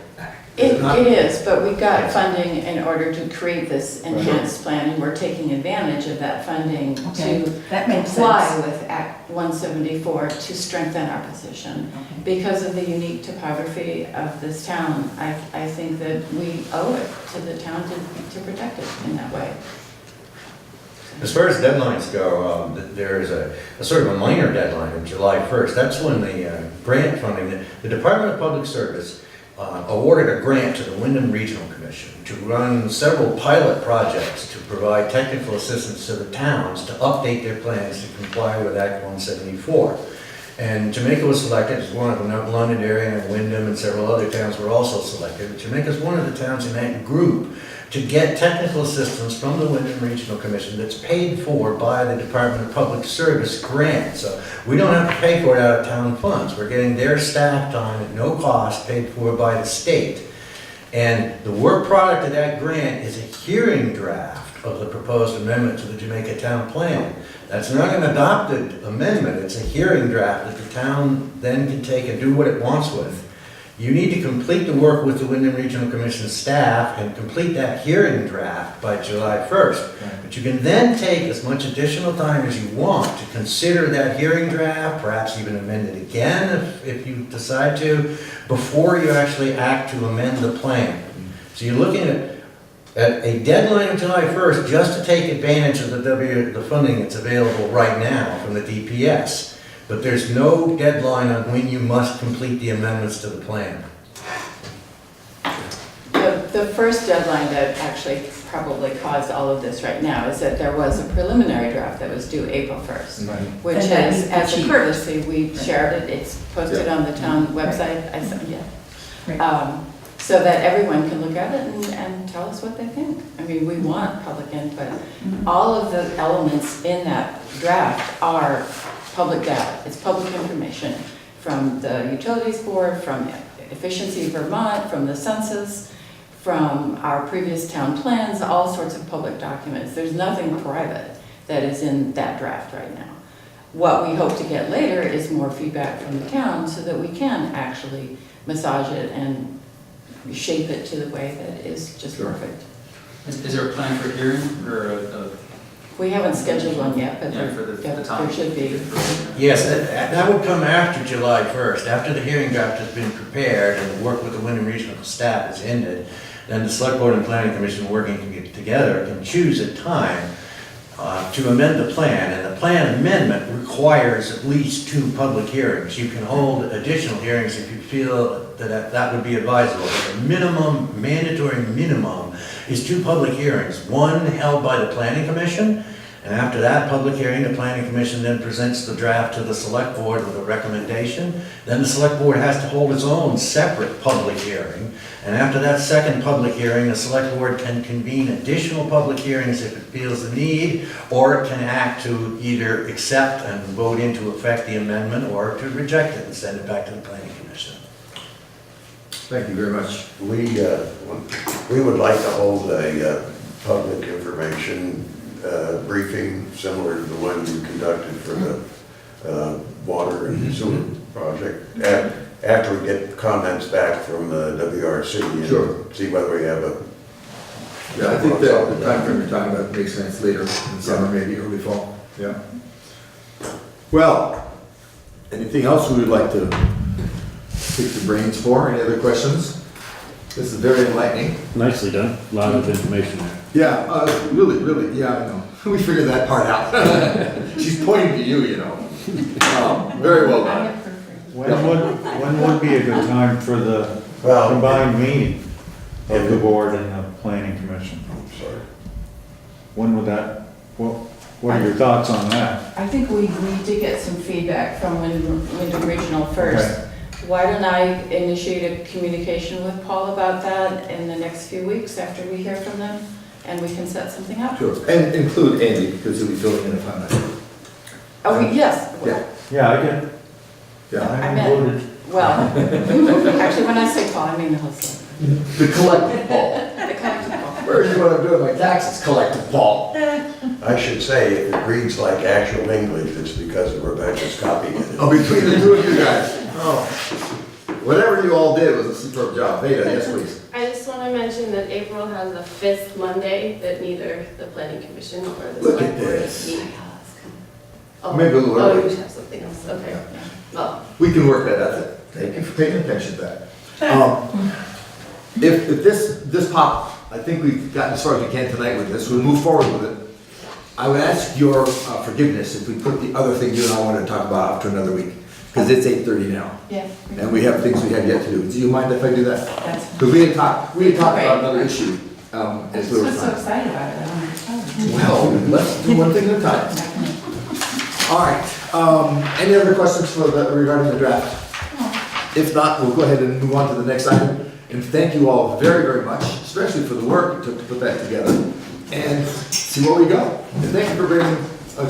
It is, but we got funding in order to create this enhanced plan, and we're taking advantage of that funding to That makes comply sense. with Act 174 to strengthen our position. Because of the unique topography of this town, I think that we owe it to the town to protect it in that way. As far as deadlines go, there is a sort of a minor deadline of July 1st. That's when the grant funding, the Department of Public Service awarded a grant to the Wyndham Regional Commission to run several pilot projects to provide technical assistance to the towns to update their plans to comply with Act 174. And Jamaica was selected as one of them. London area and Wyndham and several other towns were also selected. But Jamaica is one of the towns in that group to get technical assistance from the Wyndham Regional Commission that's paid for by the Department of Public Service grant. So we don't have to pay for it out of town funds. We're getting their staff time at no cost paid for by the state. And the work product of that grant is a hearing draft of the proposed amendment to the Jamaica Town Plan. That's not an adopted amendment, it's a hearing draft that the town then can take and do what it wants with. You need to complete the work with the Wyndham Regional Commission staff and complete that hearing draft by July 1st. But you can then take as much additional time as you want to consider that hearing draft, perhaps even amend it again if you decide to, before you actually act to amend the plan. So you're looking at a deadline of July 1st just to take advantage of the funding that's available right now from the DPS. But there's no deadline on when you must complete the amendments to the plan. The first deadline that actually probably caused all of this right now is that there was a preliminary draft that was due April 1st. Right. Which And that is, needs to as a cheat. courtesy, we shared it, it's posted on the town website, I said, Right. so that everyone can look at it and tell us what they think. I mean, we want public input. All of the elements in that draft are public data. It's public information from the Utilities Board, from Efficiency Vermont, from the census, from our previous town plans, all sorts of public documents. There's nothing private that is in that draft right now. What we hope to get later is more feedback from the town so that we can actually massage it and shape it to the way that is just perfect. Is there a plan for hearing or a We haven't scheduled one yet, but yeah, for the time? there should be. Yes, that would come after July 1st. After the hearing draft has been prepared and the work with the Wyndham Regional staff is ended, then the Select Board and Planning Commission working together can choose a time to amend the plan. And the plan amendment requires at least 2 public hearings. You can hold additional hearings if you feel that would be advisable. But the minimum, mandatory minimum, is 2 public hearings. One held by the Planning Commission, and after that public hearing, the Planning Commission then presents the draft to the Select Board with a recommendation. Then the Select Board has to hold its own separate public hearing. And after that second public hearing, the Select Board can convene additional public hearings if it feels the need, or it can act to either accept and vote into effect the amendment, or to reject it and send it back to the Planning Commission. Thank you very much. We would like to hold a public information briefing similar to the one you conducted for the water and sewer project, after we get comments back from the WRC and Sure. see whether we have a... Yeah, I think that the time frame you're talking about makes sense later in the summer, maybe early fall. Yeah. Well, anything else we would like to pick the brains for? Any other questions? This is very enlightening. Nicely done, a lot of information there. Yeah, really, yeah, I know. We figured that part out. She's pointing to you, you know. Very well done. When would be a good time for the Well, combined meeting of the board and the planning commission? sorry. When would that, what are your thoughts on that? I think we did get some feedback from Wyndham Regional first. Why don't I initiate a communication with Paul about that in the next few weeks after we hear from them, and we can set something up? Sure, and include Andy, because he'll be filling in if I'm not. Oh, yes. Yeah. Yeah, I get, Yeah. I meant, well, actually, when I say Paul, I mean the whole thing. The collective Paul. The collective Paul. Where is what I'm doing my taxes, collective Paul? I should say, if it reads like actual English, it's because Rebecca's copying it. Oh, between the two of you guys. Oh. Whatever you all did was a superb job. Veda, yes, please. I just want to mention that April has a 5th Monday that neither the planning commission or the Look at select board this. meet. Oh, Maybe a little oh, early. you have something else, okay. Well, We can work that out. Thank you for paying attention to that. If this pop, I think we've gotten as far as we can tonight with this, we'll move forward with it. I would ask your forgiveness if we put the other thing you and I wanted to talk about up to another week. Because it's 8:30 now, Yeah. and we have things we have yet to do. Do you mind if I do that? That's. Because we had talked about another issue, as we were I'm so trying. excited about it, I don't understand. Well, let's do one thing at a time. All right, any other questions regarding the draft? If not, we'll go ahead and move on to the next item. And thank you all very, very much, especially for the work it took to put that together. And see where we go. And thank you for bringing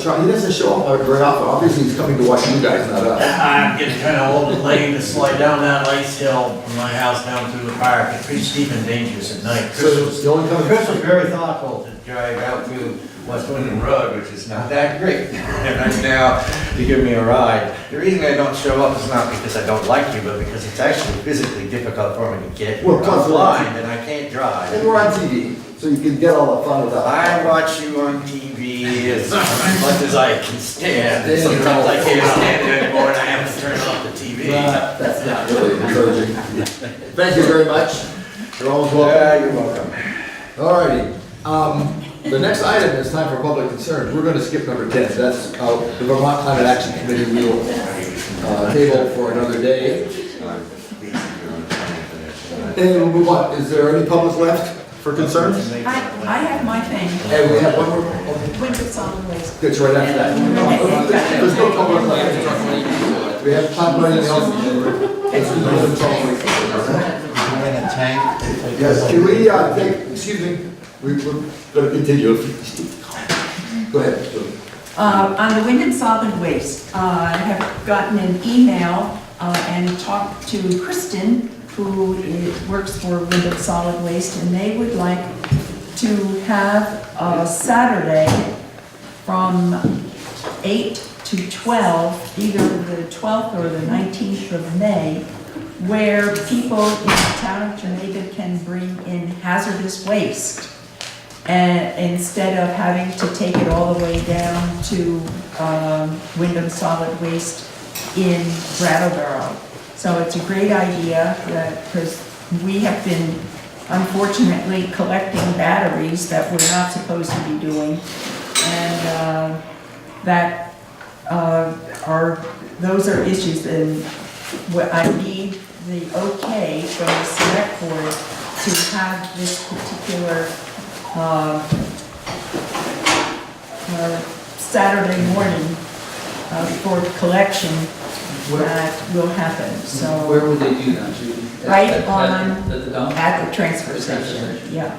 Charlie. He doesn't show up very often. Obviously, he's coming to watch you guys, not us. I'm getting kind of old and lame to slide down that ice hill from my house down through the park. It's pretty steep and dangerous at night. So it's the only coming. Chris was very thoughtful to drive out through West Wyndham Road, which is not that great. And right now, to give me a ride. The reason I don't show up is not because I don't like you, but because it's actually physically difficult for me to get here. Well, plus I'm blind and I can't drive. And we're on TV, so you can get all the fun without. I watch you on TV as much as I can stand. And sometimes I can't stand it anymore and I have to turn off the TV. That's not really encouraging. Thank you very much. You're always welcome. Yeah, you're welcome. All righty. The next item is time for public concerns. We're going to skip number 10. That's the Vermont Climate Action Committee we will table for another day. And we'll move on. Is there any public left for concerns? I have my thing. And we have one more. Winter solid waste. It's right after that. There's no public left. We have time for anything else. Yes, can we take, excuse me, we're going to continue. Go ahead. On the wind and solid waste, I have gotten an email and talked to Kristen, who works for Wind and Solid Waste, and they would like to have a Saturday from 8 to 12, either the 12th or the 19th of May, where people in the town of Jamaica can bring in hazardous waste. And instead of having to take it all the way down to Wyndham Solid Waste in Brattleboro. So it's a great idea because we have been unfortunately collecting batteries that we're not supposed to be doing. And those are issues, and what I need the okay from the select board to have this particular Saturday morning for collection that will happen, so. Where would they do that, Judy? Right on- At the dump? At the transfer station, yeah.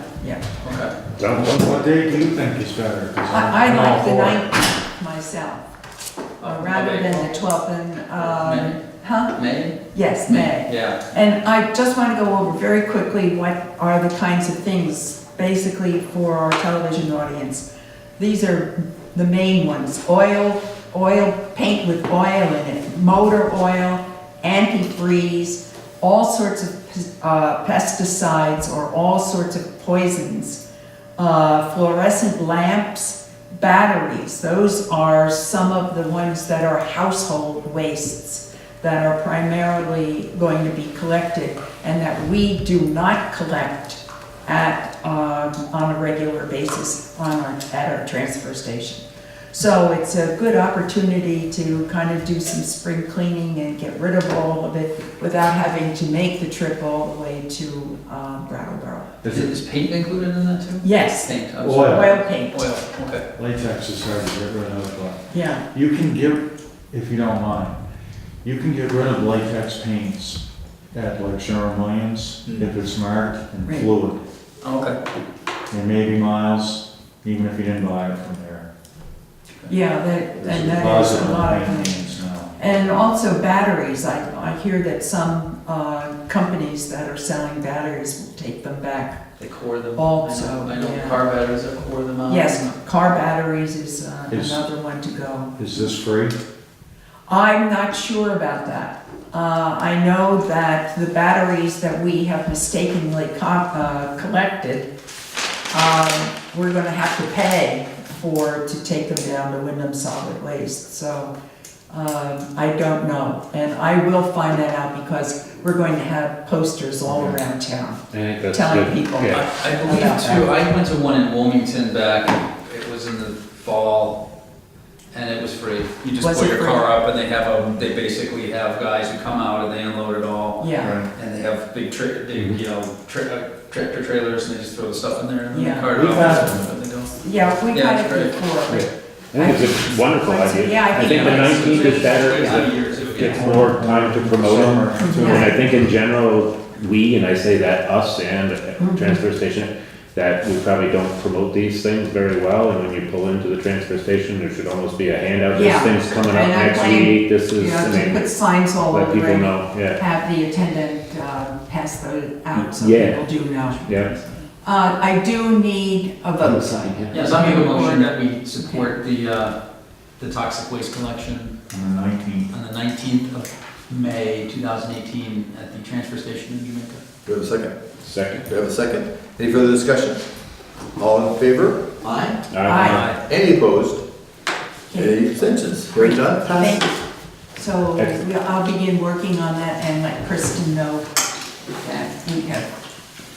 Okay. What day do you think is better? 'Cause I I'm all like the for it. 19th myself, rather than the 12th, and, huh? May? Yes, May. Yeah. And I just want to go over very quickly what are the kinds of things, basically for our television audience. These are the main ones: oil, paint with oil in it, motor oil, antifreeze, all sorts of pesticides or all sorts of poisons, fluorescent lamps, batteries. Those are some of the ones that are household wastes that are primarily going to be collected and that we do not collect on a regular basis at our transfer station. So it's a good opportunity to kind of do some spring cleaning and get rid of all of it without having to make the trip all the way to Brattleboro. Is paint included in that too? Yes, Paint, I'm Oil. sorry. oil paint, Oil, okay. Latex is hard to get rid of, but yeah. you can get, if you don't mind, you can get rid of latex paints at like Sherwin-Williams if it's marked and Right. fluid. Okay. And maybe Miles, even if you didn't buy it from there. Yeah, There's and that is deposit a on lot of paint things. paints now. And also batteries, I hear that some companies that are selling batteries will take them back. They core them. Also, I know yeah. car batteries that core them out. Yes, car batteries is Is- another one to go. Is this free? I'm not sure about that. I know that the batteries that we have mistakenly collected, we're gonna have to pay to take them down to Wyndham Solid Waste, so I don't know. And I will find that out because we're going to have posters all around town I think that's telling good. people. Yeah. I believe too, I went to one in Wilmington back, it was in the fall, and it was free. You just Was pull it your free? car up and they basically have guys who come out and they unload it all. Yeah, And they have big, tractor trailers and they just throw the stuff in there and then Yeah. the cart We've off had- and they go. yeah, we Yeah, got it's it great. before. I think it's a wonderful idea. Yeah, I think the it is. 19th is better, it gets more time to promote it. And I think in general, we, and I say that us and transfer station, that we probably don't promote these things very well, and when you pull into the transfer station, there should almost be a handout, this Yeah. thing's coming up And I next plan- week, this You is, know, I to mean, put signs all let over people it, know, yeah, have the attendant pass those out so Yeah. people do know. yeah. I do need a vote. Yes, I make a motion that we support the toxic waste collection On the 19th. on the 19th of May 2018 at the transfer station in Jamaica. Do we have a second? Second. Do we have a second? Any further discussion? All in favor? Aye. Any opposed? Any abstentions? Hearing none, Thank passes. you. So I'll begin working on that and let Kristen know that we have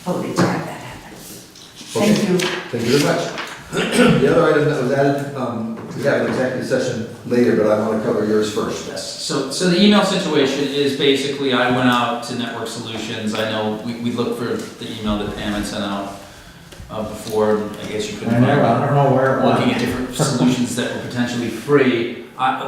voted to have that happen. Thank you. Thank you very much. The other item that was added, we have an executive session later, but I want to cover yours first. Yes, so the email situation is basically, I went out to Network Solutions, I know, we looked for the email that Pam had sent out before, I guess you couldn't. I don't know where it went. Looking at different solutions that were potentially free.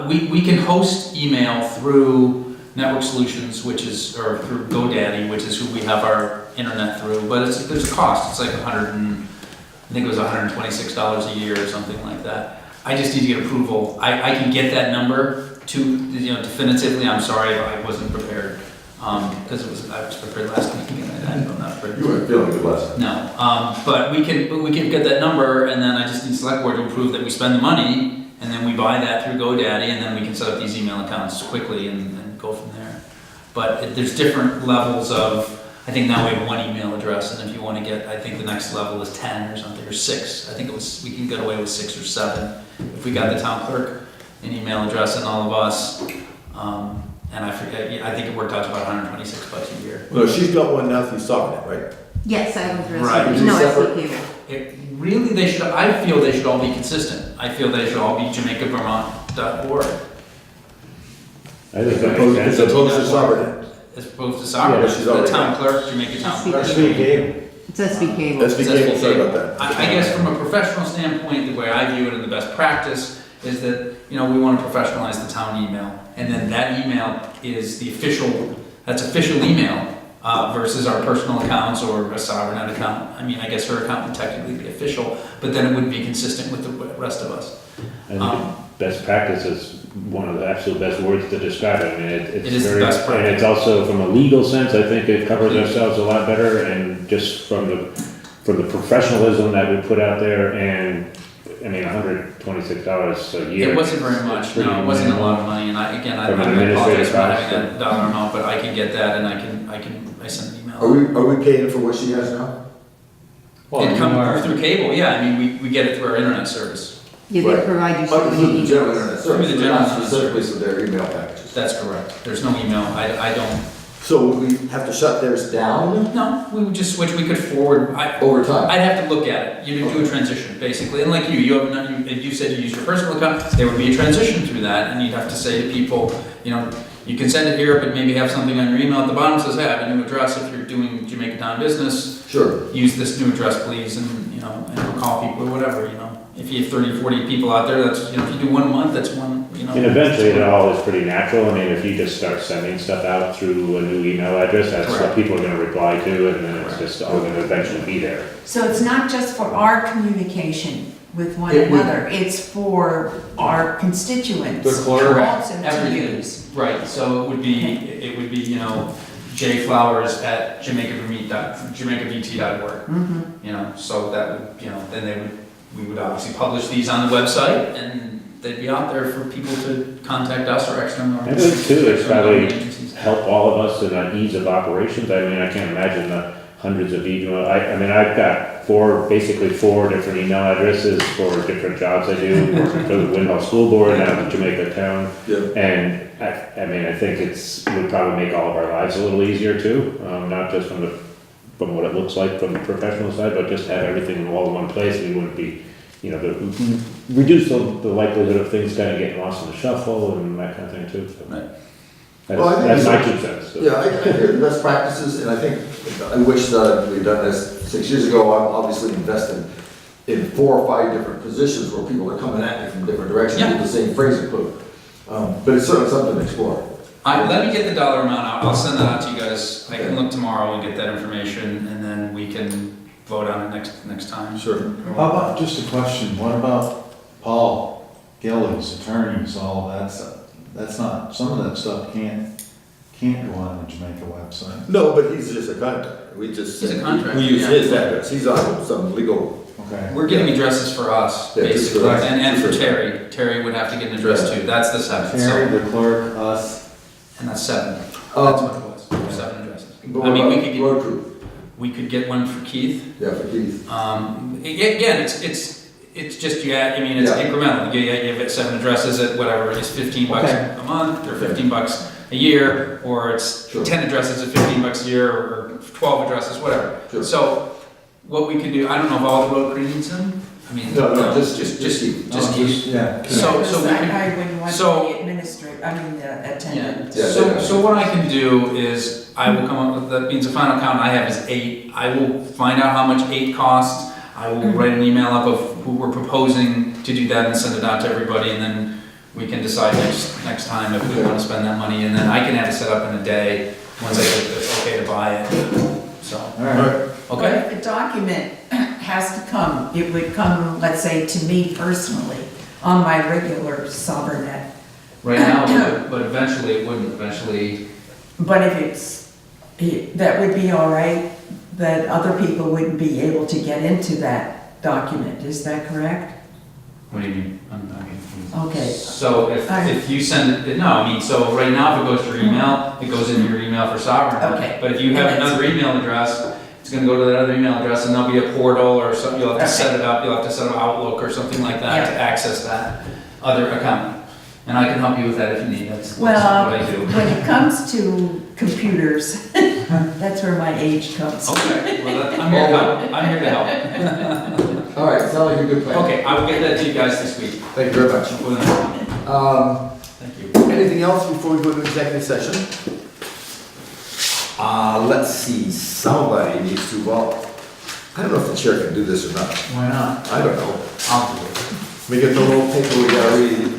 We can host email through Network Solutions, which is, or through GoDaddy, which is who we have our internet through, but there's a cost, it's like I think it was $126 a year or something like that. I just need to get approval. I can get that number definitively. I'm sorry if I wasn't prepared, because I was prepared last week and I'm not prepared. You weren't feeling good last night. No, but we can get that number, and then I just need select board to approve that we spend the money, and then we buy that through GoDaddy, and then we can set up these email accounts quickly and go from there. But there's different levels of. I think now we have one email address, and if you want to get, I think the next level is 10 or something, or 6. I think we can get away with 6 or 7 if we got the town clerk an email address and all of us. And I forget, I think it worked out to about $126 a year. Well, she's got one now through Sovereign, right? Yes, I was Right. ready. No, I Separate? see cable. I feel they should all be consistent. I feel they should all be JamaicaVermont.org I think As that opposed makes as sense. opposed to Sovereign. as opposed to Sovereign. Yeah, but she's The already town got clerk, Jamaica Town Clerk. It's SB cable. SB Cable, sorry about that. I guess from a professional standpoint, the way I view it and the best practice is that, we want to professionalize the town email. And then that email is that's official email versus our personal accounts or a Sovereign account. I mean, I guess her account would technically be official, but then it wouldn't be consistent with the rest of us. I think best practice is one of the absolute best words to describe it. I mean, It is it's the very, best practice. and it's also from a legal sense, I think it covers ourselves a lot better, and just from the professionalism that we put out there, and, I mean, $126 a year. It wasn't very much, no, it wasn't a lot of money, and I From an apologize administrative for not having cost. that dollar amount, but I can get that, and I send an email. Are we paying for what she has now? It comes through cable, yeah, I mean, we get it through our internet service. Yeah, Right. they provide you so Up to many the general emails. internet service, Through the but general not internet specifically for their email packages. That's correct, there's no email, I don't, So would we have to shut theirs down no, we would just switch, we could forward, over time? I'd have to look at it, you do a transition, basically, and like you have, if you said you use your personal account, there would be a transition through that, and you'd have to say to people, you can send it here, but maybe have something on your email at the bottom that says, hey, I have a new address, if you're doing Jamaica Town business, Sure. use this new address, please, and call people or whatever, If you have 30, 40 people out there, that's, if you do one a month, that's one, And eventually it all is pretty natural. I mean, if you just start sending stuff out through a new email address, that's what Correct. people are gonna reply to, and then it's just all gonna eventually be there. So it's not just for our communication with one It would- another, it's for our constituents. The clerk. Also to Everything. use. Right, so it would be, jflowers@jamaicavt.org. So that would, then we would obviously publish these on the website, and they'd be out there for people to contact us or external. I think too, it's probably agencies. help all of us in the ease of operations. I mean, I can't imagine the hundreds of email, I mean, I've got basically four different email addresses for different jobs I do, working for the Windhoe School Board, now the Jamaica Town. Yeah. And I mean, I think would probably make all of our lives a little easier too, not just from what it looks like from the professional side, but just have everything all in one place. We wouldn't be you know, reduce the likelihood of things kind of getting lost in the shuffle and that kind of thing too. So Right. Well, I think That's my it's- 2 cents. So. Yeah, I hear the best practices, and I think, I wish that we'd done this 6 years ago. I'm obviously invested in 4 or 5 different positions where people are coming at me from different directions with the same phrasing clue. But it's certainly something to explore. Let me get the dollar amount out, I'll send that out to you guys, I can look tomorrow and get that information, and then we can vote on it next time. Sure. How about, just a question, what about Paul Gillies, attorneys, all of that stuff? That's not, some of that stuff can't go on the Jamaica website. No, but he's just a contractor. We just, He's a contractor, we use yeah. his address. He's on some legal. Okay. We're getting addresses for us, Yeah, just for basically, us. and for Terry. Terry would have to get an address too, that's the 7th, Terry, so, the clerk, us, and that's 7. That's Um, what it was, 7 addresses. But I mean, what about road crew? we could get one for Keith. Yeah, for Keith. Again, it's just, yeah, I mean, it's Yeah. incremental. You get 7 addresses at whatever, it's $15 Okay. a month, or $15 a year, or it's Sure. 10 addresses at $15 a year, or 12 addresses, whatever. Sure. So, what we could do, I don't know if all the road crew needs them. I mean, No, just Keith. yeah. So we I can- wouldn't want so- the administrator, I mean, the attendant. Yeah, So what I can do is, I will come up with, that means the final count I have is 8. I will find out how much 8 costs. I will write an email up of who we're proposing to do that and send it out to everybody, and then we can decide next time if we want to spend that money, and then I can have it set up in a day, once I get the okay to buy it, so, All right. But okay? if a document has to come, it would come, let's say, to me personally, on my regular Sobernet. Right now, but eventually it wouldn't, eventually, But if it's, that would be all right, that other people wouldn't be able to get into that document, is that correct? what do you mean? I'm confused. Okay, So if you send it, no, I mean, so right now if it goes to your email, it goes into your email for Sovereign. Okay. But if you have another email address, it's gonna go to that other email address, and there'll be a portal or something, you'll have to set it up, you'll have to set up Outlook or something like that to access that other account. And I can help you with that if you need, that's what well, I do. when it comes to computers, that's where my age comes. Okay, well, I'm here to help, I'm here to help. All right, sounds like a good plan. Okay, I will get that to you guys this week. Thank you very much. Thank you. Anything else before we go to executive session? Let's see, somebody needs to, well, I don't know if the chair can do this or not. Why not? I don't know. I'll do it. Let me get the little paper we gotta read.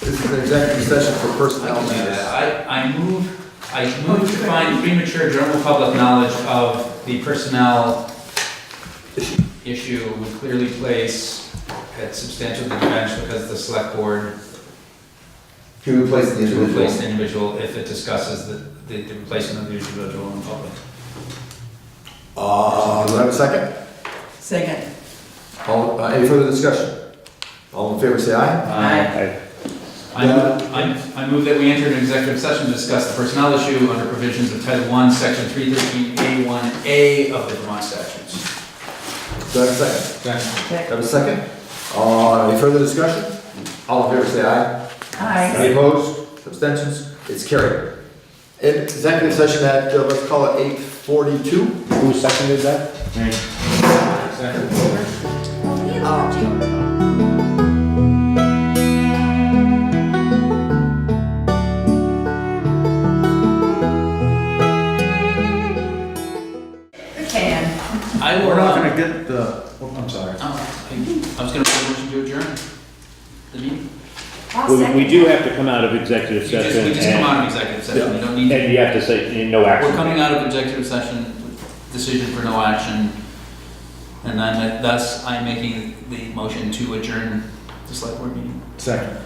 This is an executive session for I personnel can do matters. that. I move to find premature general public knowledge of the personnel issue would clearly place at substantial disadvantage because the select board To replace the to individual. replace the individual if it discusses the replacement of the individual in public. Do I have a second? Second. All, any further discussion? All in favor, say aye. Aye. I move that we enter an executive session to discuss the personnel issue under provisions of Title I, Section 313A1A of the Vermont statutes. Do I have a second? Do I have a second? Any further discussion? All in favor, say aye. Aye. Any opposed? Abstentions? It's carried. In executive session at, let's call it 8:42. Who seconded that? I will, We're not gonna get the, oh, I'm sorry. I was gonna put a motion to adjourn the meeting. We do have to come out of executive We session just come and, out of executive session, you don't need to. and you have to say, no action. We're coming out of executive session, decision for no action, and then thus I'm making the motion to adjourn the select board meeting. Second,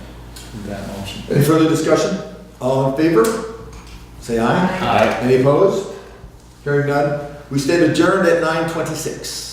that motion. Any further discussion? All in favor? Say aye. Aye. Any opposed? Hearing none. We stand adjourned at 9:26.